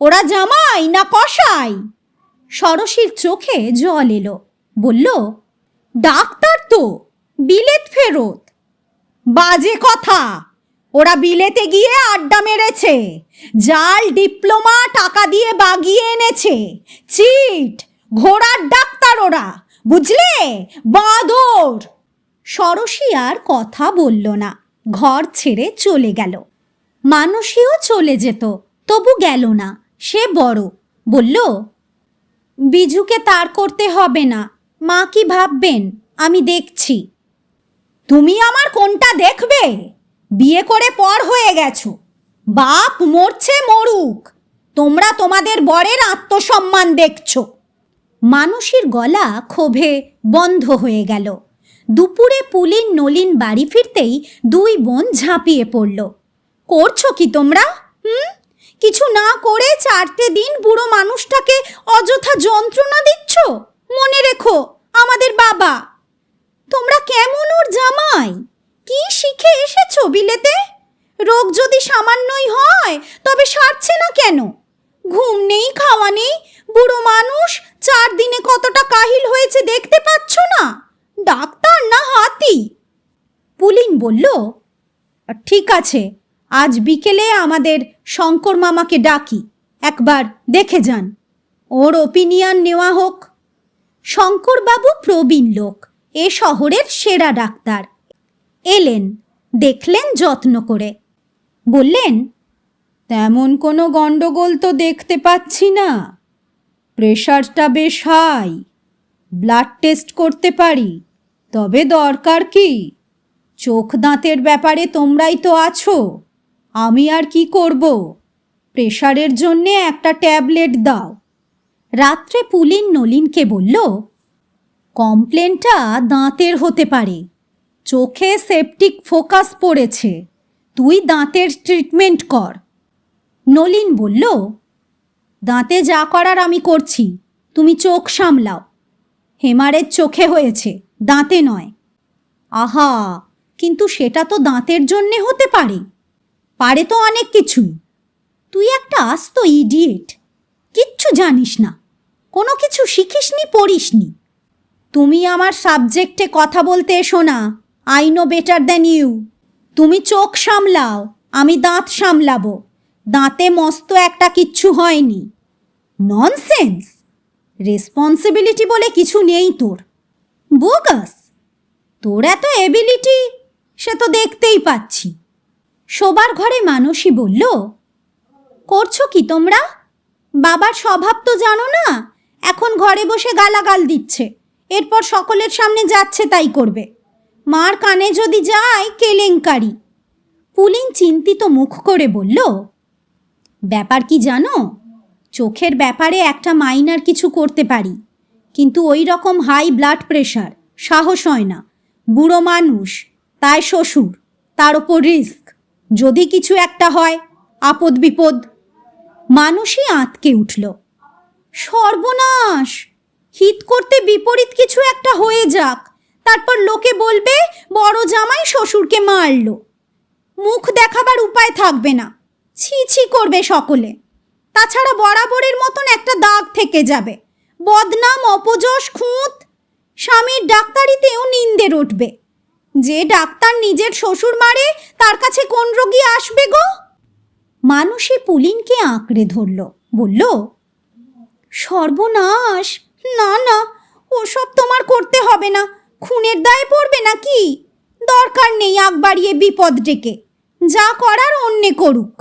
ওরা জামাই না কসাই? সরসীর চোখে জল এলো, বলল, ডাক্তার তো, বিলেত ফেরত। বাজে কথা, ওরা বিলেতে গিয়ে আড্ডা মেরেছে, জাল ডিপ্লোমা টাকা দিয়ে বাগিয়ে এনেছে, চিট, ঘোড়ার ডাক্তার ওরা, বুঝলে, বাঁদর। সরসী আর কথা বলল না, ঘর ছেড়ে চলে গেল। মানসীও চলে যেত, তবু গেল না। সে বড়, বলল, বিজুকে তার করতে হবে না, মা কি ভাববেন আমি দেখছি। তুমি আমার কোনটা দেখবে? বিয়ে করে পর হয়ে গেছো, বাপ মরছে মরুক, তোমরা তোমাদের বরের আত্মসম্মান দেখছো। মানসীর গলা ক্ষোভে বন্ধ হয়ে গেল। দুপুরে পুলিন নলিন বাড়ি ফিরতেই দুই বোন ঝাঁপিয়ে পড়ল। করছো কি তোমরা? কিছু না করে 4টে দিন বুড়ো মানুষটাকে অযথা যন্ত্রণা দিচ্ছ। মনে রেখো, আমাদের বাবা। তোমরা কেমন ওর জামাই? কি শিখে এসেছো বিলেতে? রোগ যদি সামান্যই হয় তবে সারছে না কেন? ঘুম নেই, খাওয়া নেই, বুড়ো মানুষ 4 দিনে কতটা কাহিল হয়েছে দেখতে পাচ্ছ না? ডাক্তার না হাতি। পুলিন বলল, ঠিক আছে, আজ বিকেলে আমাদের শঙ্কর মামাকে ডাকি, একবার দেখে যান, ওর ওপিনিয়ন নেওয়া হোক। শঙ্করবাবু প্রবীণ লোক, এ শহরের সেরা ডাক্তার। এলেন, দেখলেন যত্ন করে, বললেন, তেমন কোনো গণ্ডগোল তো দেখতে পাচ্ছি না, প্রেশারটা বেশ হাই, ব্লাড টেস্ট করতে পারি, তবে দরকার কি? চোখ দাঁতের ব্যাপারে তোমরাই তো আছো, আমি আর কি করব? প্রেশারের জন্যে একটা ট্যাবলেট দাও। রাত্রে পুলিন নলিনকে বলল, কমপ্লেনটা দাঁতের হতে পারে, চোখে সেপটিক ফোকাস পড়েছে, তুই দাঁতের ট্রিটমেন্ট কর। নলিন বলল, দাঁতে যা করার আমি করছি, তুমি চোখ সামলাও। হেমারের চোখে হয়েছে, দাঁতে নয়। আহা, কিন্তু সেটা তো দাঁতের জন্যে হতে পারে, পারে তো অনেক কিছুই। তুই একটা আস্ত ইডিয়েট, কিচ্ছু জানিস না, কোনো কিছু শিখিসনি, পড়িসনি। তুমি আমার সাবজেক্টে কথা বলতে এসো না, I know better than you. তুমি চোখ সামলাও, আমি দাঁত সামলাবো, দাঁতে মস্ত একটা কিচ্ছু হয়নি। ননসেন্স, রেসপন্সিবিলিটি বলে কিছু নেই তোর, বোগাস। তোর এত এবিলিটি সে তো দেখতেই পাচ্ছি। শোবার ঘরে মানসী বলল, করছো কি তোমরা? বাবার স্বভাব তো জানো না, এখন ঘরে বসে গালাগাল দিচ্ছে, এরপর সকলের সামনে যাচ্ছে তাই করবে। মার কানে যদি যায় কেলেঙ্কারি। পুলিন চিন্তিত মুখ করে বলল, ব্যাপার কি জানো, চোখের ব্যাপারে একটা মাইনার কিছু করতে পারি, কিন্তু ওই রকম হাই ব্লাড প্রেশার, সাহস হয় না। বুড়ো মানুষ, তাই শ্বশুর, তার ওপর রিস্ক, যদি কিছু একটা হয়, আপদ বিপদ। মানুষই আঁতকে উঠল। সর্বনাশ, হিত করতে বিপরীত কিছু একটা হয়ে যাক, তারপর লোকে বলবে বড় জামাই শ্বশুরকে মারল, মুখ দেখাবার উপায় থাকবে না, ছি ছি করবে সকলে। তাছাড়া বরাবরের মতন একটা দাগ থেকে যাবে, বদনাম, অপযশ, খুঁত। স্বামীর ডাক্তারিতেও নিন্দে উঠবে। যে ডাক্তার নিজের শ্বশুর মারে তার কাছে কোন রোগী আসবে গো? মানুষই পুলিনকে আঁকড়ে ধরল, বলল, সর্বনাশ, না না, ওসব তোমার করতে হবে না, খুনের দায়ে পড়বে নাকি? দরকার নেই আগ বাড়িয়ে বিপদ ডেকে, যা করার অন্যে করুক।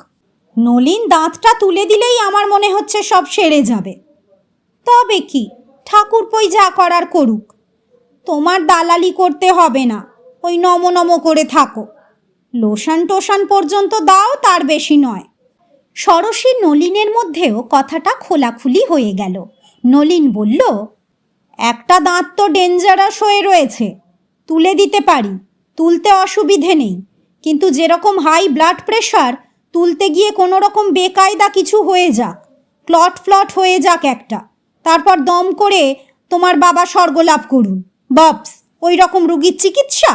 নলিন দাঁতটা তুলে দিলেই আমার মনে হচ্ছে সব সেরে যাবে। তবে কি, ঠাকুরপোই যা করার করুক, তোমার দালালি করতে হবে না, ওই নম নম করে থাকো। লোশান টোশান পর্যন্ত দাও, তার বেশি নয়। ষড়শী নলিনের মধ্যেও কথাটা খোলাখুলি হয়ে গেল। নলিন বলল, একটা দাঁত তো ডেঞ্জারাস হয়ে রয়েছে, তুলে দিতে পারি, তুলতে অসুবিধে নেই, কিন্তু যেরকম হাই ব্লাড প্রেশার, তুলতে গিয়ে কোনো রকম বেকায়দা কিছু হয়ে যাক, ক্লট ফ্লট হয়ে যাক একটা, তারপর দম করে তোমার বাবা স্বর্গলাভ করুন, ববস, ওই রকম রুগীর চিকিৎসা?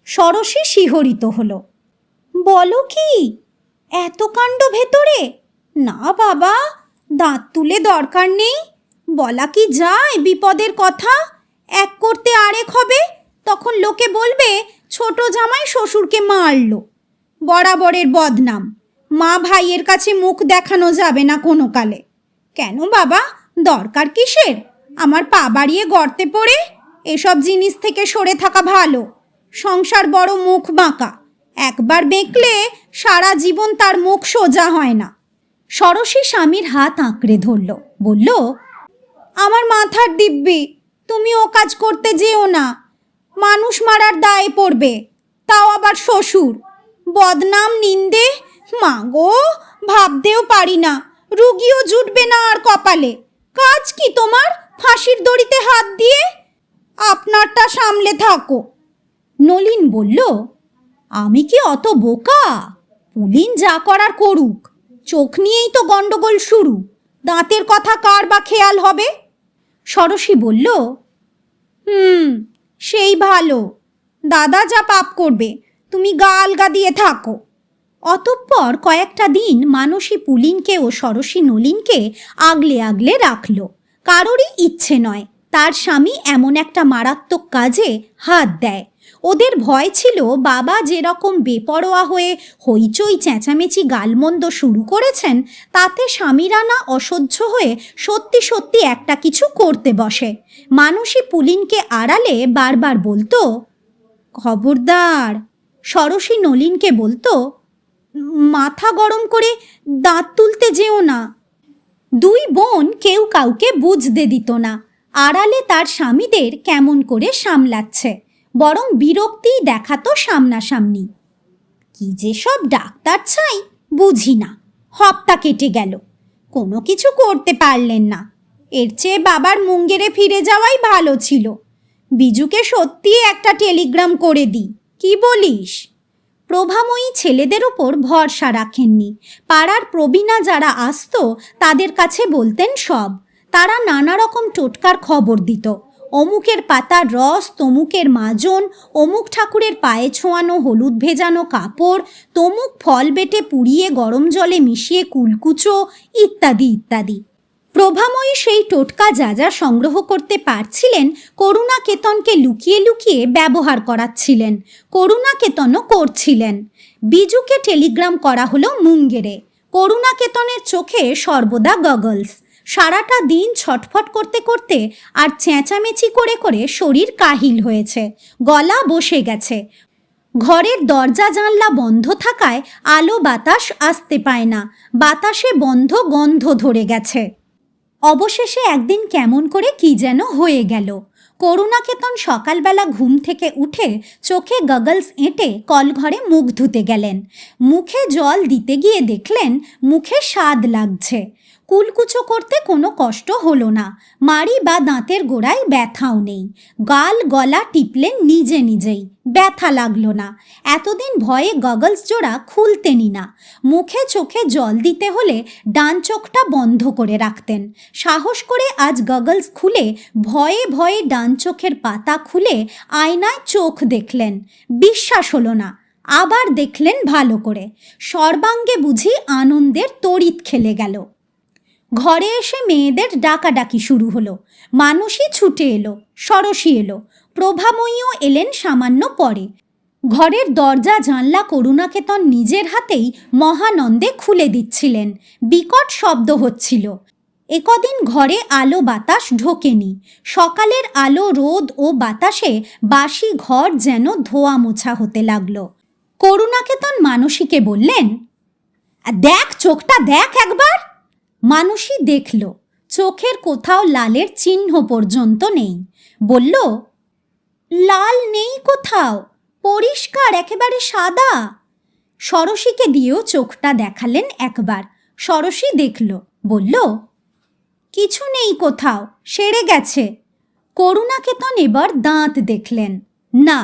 ষড়শী শিহরিত হলো। বলো কি, এত কাণ্ড ভেতরে? না বাবা, দাঁত তুলে দরকার নেই, বলা কি যায় বিপদের কথা? এক করতে আরেক হবে, তখন লোকে বলবে ছোট জামাই শ্বশুরকে মারল। বরাবরের বদনাম, মা ভাইয়ের কাছে মুখ দেখানো যাবে না কোনো কালে। কেন বাবা, দরকার কিসের? আমার পা বাড়িয়ে গর্তে পড়ে এসব জিনিস থেকে সরে থাকা ভালো। সংসার বড় মুখ বাঁকা, একবার বেঁকলে সারা জীবন তার মুখ সোজা হয় না। ষড়শী স্বামীর হাত আঁকড়ে ধরল, বলল, আমার মাথার দিব্যি, তুমি ও কাজ করতে যেও না, মানুষ মারার দায়ে পড়বে, তাও আবার শ্বশুর। বদনাম নিন্দে, মা গো, ভাবতেও পারি না, রুগীও জুটবে না আর কপালে। কাজ কি তোমার ফাঁসির দড়িতে হাত দিয়ে? আপনারটা সামলে থাকো। নলিন বলল, আমি কি অত বোকা? পুলিন যা করার করুক, চোখ নিয়েই তো গন্ডগোল শুরু, দাঁতের কথা কার বা খেয়াল হবে? ষড়শী বলল, সেই ভালো, দাদা যা পাপ করবে, তুমি গা আলগা দিয়ে থাকো। অতঃপর কয়েকটা দিন মানসী পুলিনকে ও ষড়শী নলিনকে আগলে আগলে রাখল। কারোরই ইচ্ছে নয় তার স্বামী এমন একটা মারাত্মক কাজে হাত দেয়। ওদের ভয় ছিল বাবা যেরকম বেপরোয়া হয়ে হইচই চেঁচামেচি গালমন্দ শুরু করেছেন, তাতে স্বামীরা না অসহ্য হয়ে সত্যি সত্যি একটা কিছু করতে বসে। মানসী পুলিনকে আড়ালে বারবার বলতো, খবরদার। ষড়শী নলিনকে বলতো, মাথা গরম করে দাঁত তুলতে যেও না। দুই বোন কেউ কাউকে বুঝতে দিত না, আড়ালে তার স্বামীদের কেমন করে সামলাচ্ছে, বরং বিরক্তিই দেখাতো সামনাসামনি। কি যে সব ডাক্তার চাই বুঝি না, হপ্তা কেটে গেল, কোনো কিছু করতে পারলেন না। এর চেয়ে বাবার মুঙ্গেরে ফিরে যাওয়াই ভালো ছিল। বিজুকে সত্যি একটা টেলিগ্রাম করে দিই, কি বলিস? প্রভাময়ী ছেলেদের ওপর ভরসা রাখেননি। পাড়ার প্রবীণা যারা আসতো তাদের কাছে বলতেন সব। তারা নানা রকম টোটকার খবর দিত। অমুকের পাতার রস, তমুকের মাজন, অমুক ঠাকুরের পায়ে ছোঁয়ানো হলুদ ভেজানো কাপড়, তমুক ফল বেটে পুড়িয়ে গরম জলে মিশিয়ে কুলকুচো, ইত্যাদি ইত্যাদি। প্রভাময়ী সেই টোটকা যা যা সংগ্রহ করতে পারছিলেন, করুণাকেতনকে লুকিয়ে লুকিয়ে ব্যবহার করাচ্ছিলেন। করুণাকেতনও করছিলেন। বিজুকে টেলিগ্রাম করা হলো মুঙ্গেরে। করুণাকেতনের চোখে সর্বদা গগলস। সারাটা দিন ছটফট করতে করতে আর চেঁচামেচি করে করে শরীর কাহিল হয়েছে, গলা বসে গেছে। ঘরের দরজা জানলা বন্ধ থাকায় আলো বাতাস আসতে পায় না, বাতাসে বন্ধ গন্ধ ধরে গেছে। অবশেষে একদিন কেমন করে কি যেন হয়ে গেল। করুণাকেতন সকালবেলা ঘুম থেকে উঠে চোখে গগলস এঁটে কলঘরে মুখ ধুতে গেলেন। মুখে জল দিতে গিয়ে দেখলেন মুখে স্বাদ লাগছে। কুলকুচো করতে কোনো কষ্ট হলো না, মাড়ি বা দাঁতের গোড়ায় ব্যথাও নেই। গাল গলা টিপলেন নিজে নিজেই, ব্যথা লাগলো না। এতদিন ভয়ে গগলস জোড়া খুলতেনই না। মুখে চোখে জল দিতে হলে ডান চোখটা বন্ধ করে রাখতেন। সাহস করে আজ গগলস খুলে ভয়ে ভয়ে ডান চোখের পাতা খুলে আয়নায় চোখ দেখলেন। বিশ্বাস হলো না। আবার দেখলেন ভালো করে। সর্বাঙ্গে বুঝি আনন্দের তড়িৎ খেলে গেল। ঘরে এসে মেয়েদের ডাকাডাকি শুরু হলো। মানসী ছুটে এলো, ষড়শী এলো, প্রভাময়ীও এলেন সামান্য পরে। ঘরের দরজা জানলা করুণাকেতন নিজের হাতেই মহানন্দে খুলে দিচ্ছিলেন। বিকট শব্দ হচ্ছিল। একদিন ঘরে আলো বাতাস ঢোকেনি। সকালের আলো, রোদ ও বাতাসে বাসি ঘর যেন ধোয়া মোছা হতে লাগলো। করুণাকেতন মানসীকে বললেন, দেখ, চোখটা দেখ একবার। মানসী দেখল, চোখের কোথাও লালের চিহ্ন পর্যন্ত নেই। বলল, লাল নেই কোথাও, পরিষ্কার, একেবারে সাদা। ষড়শীকে দিয়েও চোখটা দেখালেন একবার। ষড়শী দেখল, বলল, কিছু নেই কোথাও, সেরে গেছে। করুণাকেতন এবার দাঁত দেখলেন, না,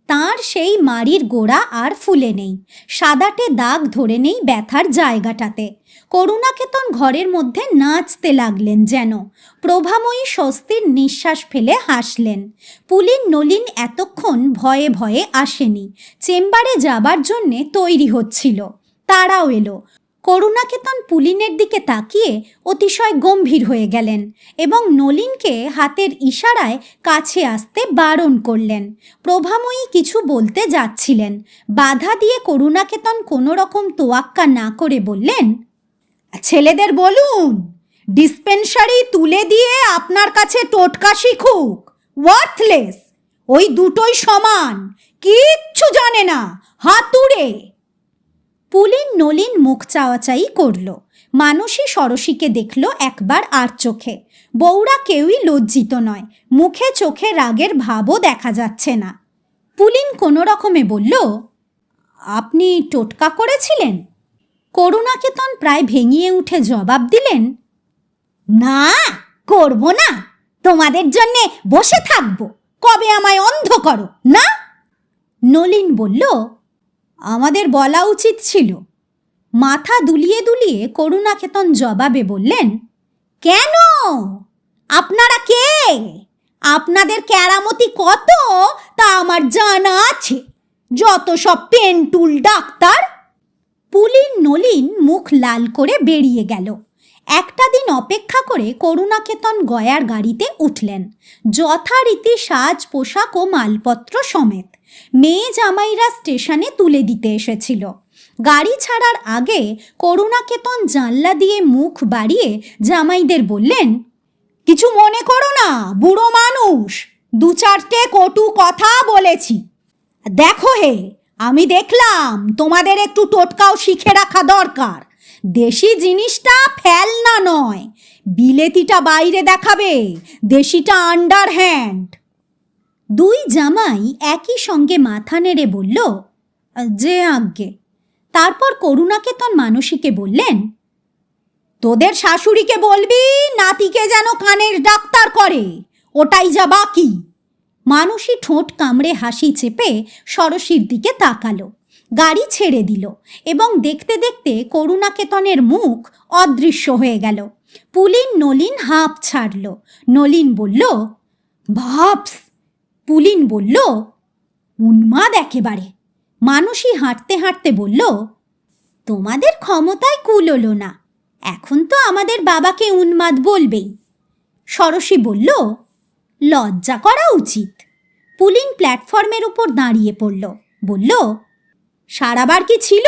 তার সেই মাড়ির গোড়া আর ফুলে নেই, সাদাটে দাগ ধরে নেই ব্যথার জায়গাটাতে। করুণাকেতন ঘরের মধ্যে নাচতে লাগলেন যেন। প্রভাময়ী স্বস্তির নিঃশ্বাস ফেলে হাসলেন। পুলিন নলিন এতক্ষণ ভয়ে ভয়ে আসেনি, চেম্বারে যাবার জন্যে তৈরি হচ্ছিল। তারাও এলো। করুণাকেতন পুলিনের দিকে তাকিয়ে অতিশয় গম্ভীর হয়ে গেলেন এবং নলিনকে হাতের ইশারায় কাছে আসতে বারণ করলেন। প্রভাময়ী কিছু বলতে যাচ্ছিলেন, বাধা দিয়ে করুণাকেতন কোনো রকম তোয়াক্কা না করে বললেন, ছেলেদের বলুন, ডিসপেন্সারি তুলে দিয়ে আপনার কাছে টোটকা শিখুক। ওয়ার্থলেস, ওই দুটোই সমান, কিচ্ছু জানে না, হাতুড়ে। পুলিন নলিন মুখ চাওয়াচাই করল। মানসী ষড়শীকে দেখল একবার আর চোখে। বউরা কেউই লজ্জিত নয়, মুখে চোখে রাগের ভাবও দেখা যাচ্ছে না। পুলিন কোনো রকমে বলল, আপনি টোটকা করেছিলেন? করুণাকেতন প্রায় ভেঙিয়ে উঠে জবাব দিলেন, না, করব না, তোমাদের জন্যে বসে থাকবো, কবে আমায় অন্ধ করো না। নলিন বলল, আমাদের বলা উচিত ছিল। মাথা দুলিয়ে দুলিয়ে করুণাকেতন জবাবে বললেন, কেন? আপনারা কে? আপনাদের কেরামতি কত তা আমার জানা আছে, যত সব পেন্টুল ডাক্তার। পুলিন নলিন মুখ লাল করে বেরিয়ে গেল। একটা দিন অপেক্ষা করে করুণাকেতন গয়ার গাড়িতে উঠলেন, যথারীতি সাজ পোশাক ও মালপত্র সমেত। মেয়ে জামাইরা স্টেশনে তুলে দিতে এসেছিল। গাড়ি ছাড়ার আগে করুণাকেতন জানলা দিয়ে মুখ বাড়িয়ে জামাইদের বললেন, কিছু মনে করো না, বুড়ো মানুষ, দু চারটে কটু কথা বলেছি। দেখো হে, আমি দেখলাম তোমাদের একটু টোটকাও শিখে রাখা দরকার। দেশি জিনিসটা ফেলনা নয়, বিলেতিটা বাইরে দেখাবে, দেশিটা আন্ডার হ্যান্ড। দুই জামাই একই সঙ্গে মাথা নেড়ে বলল, যে আজ্ঞে। তারপর করুণাকেতন মানসীকে বললেন, তোদের শাশুড়িকে বলবি নাতিকে যেন কানের ডাক্তার করে, ওটাই যা বাকি। মানসী ঠোঁট কামড়ে হাসি চেপে ষড়শীর দিকে তাকালো। গাড়ি ছেড়ে দিল এবং দেখতে দেখতে করুণাকেতনের মুখ অদৃশ্য হয়ে গেল। পুলিন নলিন হাঁপ ছাড়ল। নলিন বলল, ভাবস। পুলিন বলল, উন্মাদ একেবারে। মানসী হাঁটতে হাঁটতে বলল, তোমাদের ক্ষমতায় কুলোলো না, এখন তো আমাদের বাবাকে উন্মাদ বলবেই। ষড়শী বলল, লজ্জা করা উচিত। পুলিন প্ল্যাটফর্মের উপর দাঁড়িয়ে পড়ল, বলল, সারাবার কি ছিল?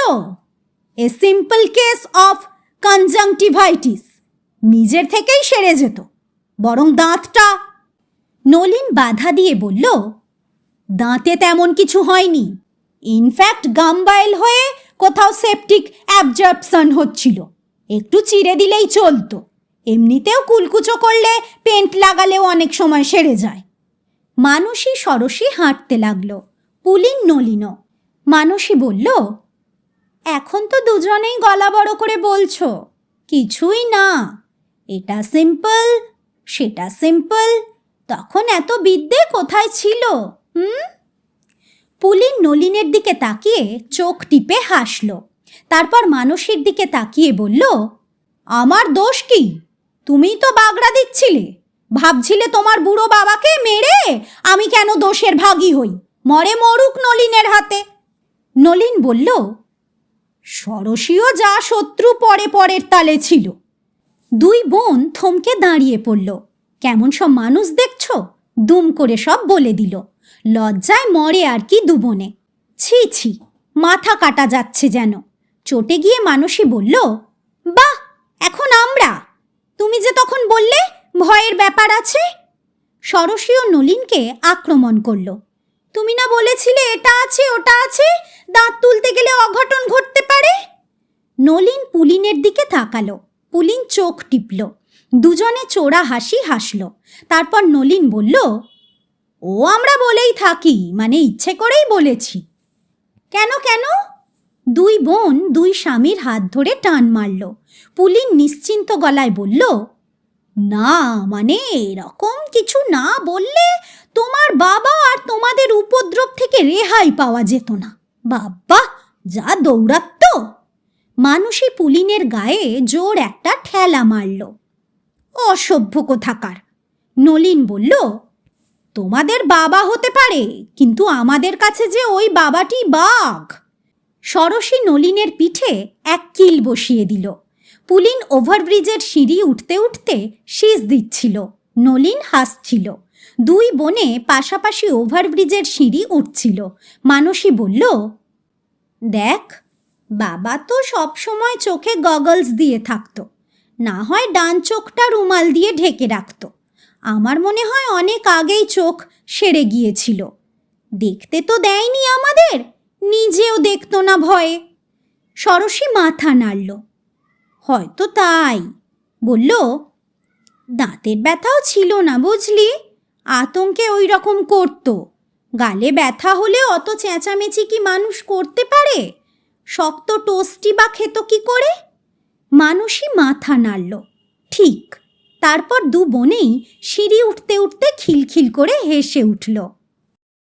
A simple case of conjunctivitis, নিজের থেকেই সেরে যেত, বরং দাঁতটা। নলিন বাধা দিয়ে বলল, দাঁতে তেমন কিছু হয়নি, ইনফ্যাক্ট গামবাইল হয়ে কোথাও সেপটিক অ্যাবজর্পশন হচ্ছিল, একটু চিরে দিলেই চলতো, এমনিতেও কুলকুচো করলে পেন্ট লাগালেও অনেক সময় সেরে যায়। মানসী ষড়শী হাঁটতে লাগলো, পুলিন নলিনও। মানসী বলল, এখন তো দুজনেই গলা বড় করে বলছো, কিছুই না, এটা সিম্পল, সেটা সিম্পল, তখন এত বিদ্যে কোথায় ছিল? পুলিন নলিনের দিকে তাকিয়ে চোখ টিপে হাসল। তারপর মানসীর দিকে তাকিয়ে বলল, আমার দোষ কি? তুমিই তো বাগড়া দিচ্ছিলে, ভাবছিলে তোমার বুড়ো বাবাকে মেরে আমি কেন দোষের ভাগী হই, মরে মরুক নলিনের হাতে। নলিন বলল, ষড়শীও যা শত্রু পরে পরের তালে ছিল। দুই বোন থমকে দাঁড়িয়ে পড়ল। কেমন সব মানুষ দেখছো, দুম করে সব বলে দিল। লজ্জায় মরে আর কি দুবনে। ছি ছি, মাথা কাটা যাচ্ছে যেন। চটে গিয়ে মানসী বলল, বাহ, এখন আমরা? তুমি তুমি যে তখন বললে ভয়ের ব্যাপার আছে। ষড়শী ও নলিনকে আক্রমণ করলো। তুমি না বলেছিলে এটা আছে ওটা আছে, দাঁত তুলতে গেলে অঘটন ঘটতে পারে। নলিন পুলিনের দিকে তাকালো। পুলিন চোখ টিপল। দুজনে চোরা হাসি হাসল। তারপর নলিন বলল, ও আমরা বলেই থাকি, মানে ইচ্ছে করেই বলেছি। কেন কেন? দুই বোন দুই স্বামীর হাত ধরে টান মারল। পুলিন নিশ্চিন্ত গলায় বলল, না মানে এরকম কিছু না বললে তোমার বাবা আর তোমাদের উপদ্রব থেকে রেহাই পাওয়া যেত না। বাবা যা দৌড়াত্ম! মানুষই পুলিনের গায়ে জোর একটা ঠেলা মারল। অসভ্য কোথাকার! নলিন বলল, তোমাদের বাবা হতে পারে, কিন্তু আমাদের কাছে যে ওই বাবাটি বাঘ। ষড়শী নলিনের পিঠে এক কিল বসিয়ে দিল। পুলিন ওভারব্রিজের সিঁড়ি উঠতে উঠতে শীষ দিচ্ছিল। নলিন হাসছিল। দুই বোনে পাশাপাশি ওভারব্রিজের সিঁড়ি উঠছিল। মানসী বলল, দেখ, বাবা তো সব সময় চোখে গগলস দিয়ে থাকতো, না হয় ডান চোখটা রুমাল দিয়ে ঢেকে রাখত। আমার মনে হয় অনেক আগেই চোখ সেরে গিয়েছিল। দেখতে তো দেয়নি আমাদের, নিজেও দেখতো না ভয়ে। ষড়শী মাথা নাড়ল। হয়তো তাই। বলল, দাঁতের ব্যথাও ছিল না বুঝলি, আতঙ্কে ওই রকম করতো। গালে ব্যথা হলে অত চেঁচামেচি কি মানুষ করতে পারে? শক্ত টোস্টি বা খেত কি করে? মানুষই মাথা নাড়ল। ঠিক। তারপর দু বোনেই সিঁড়ি উঠতে উঠতে খিলখিল করে হেসে উঠল।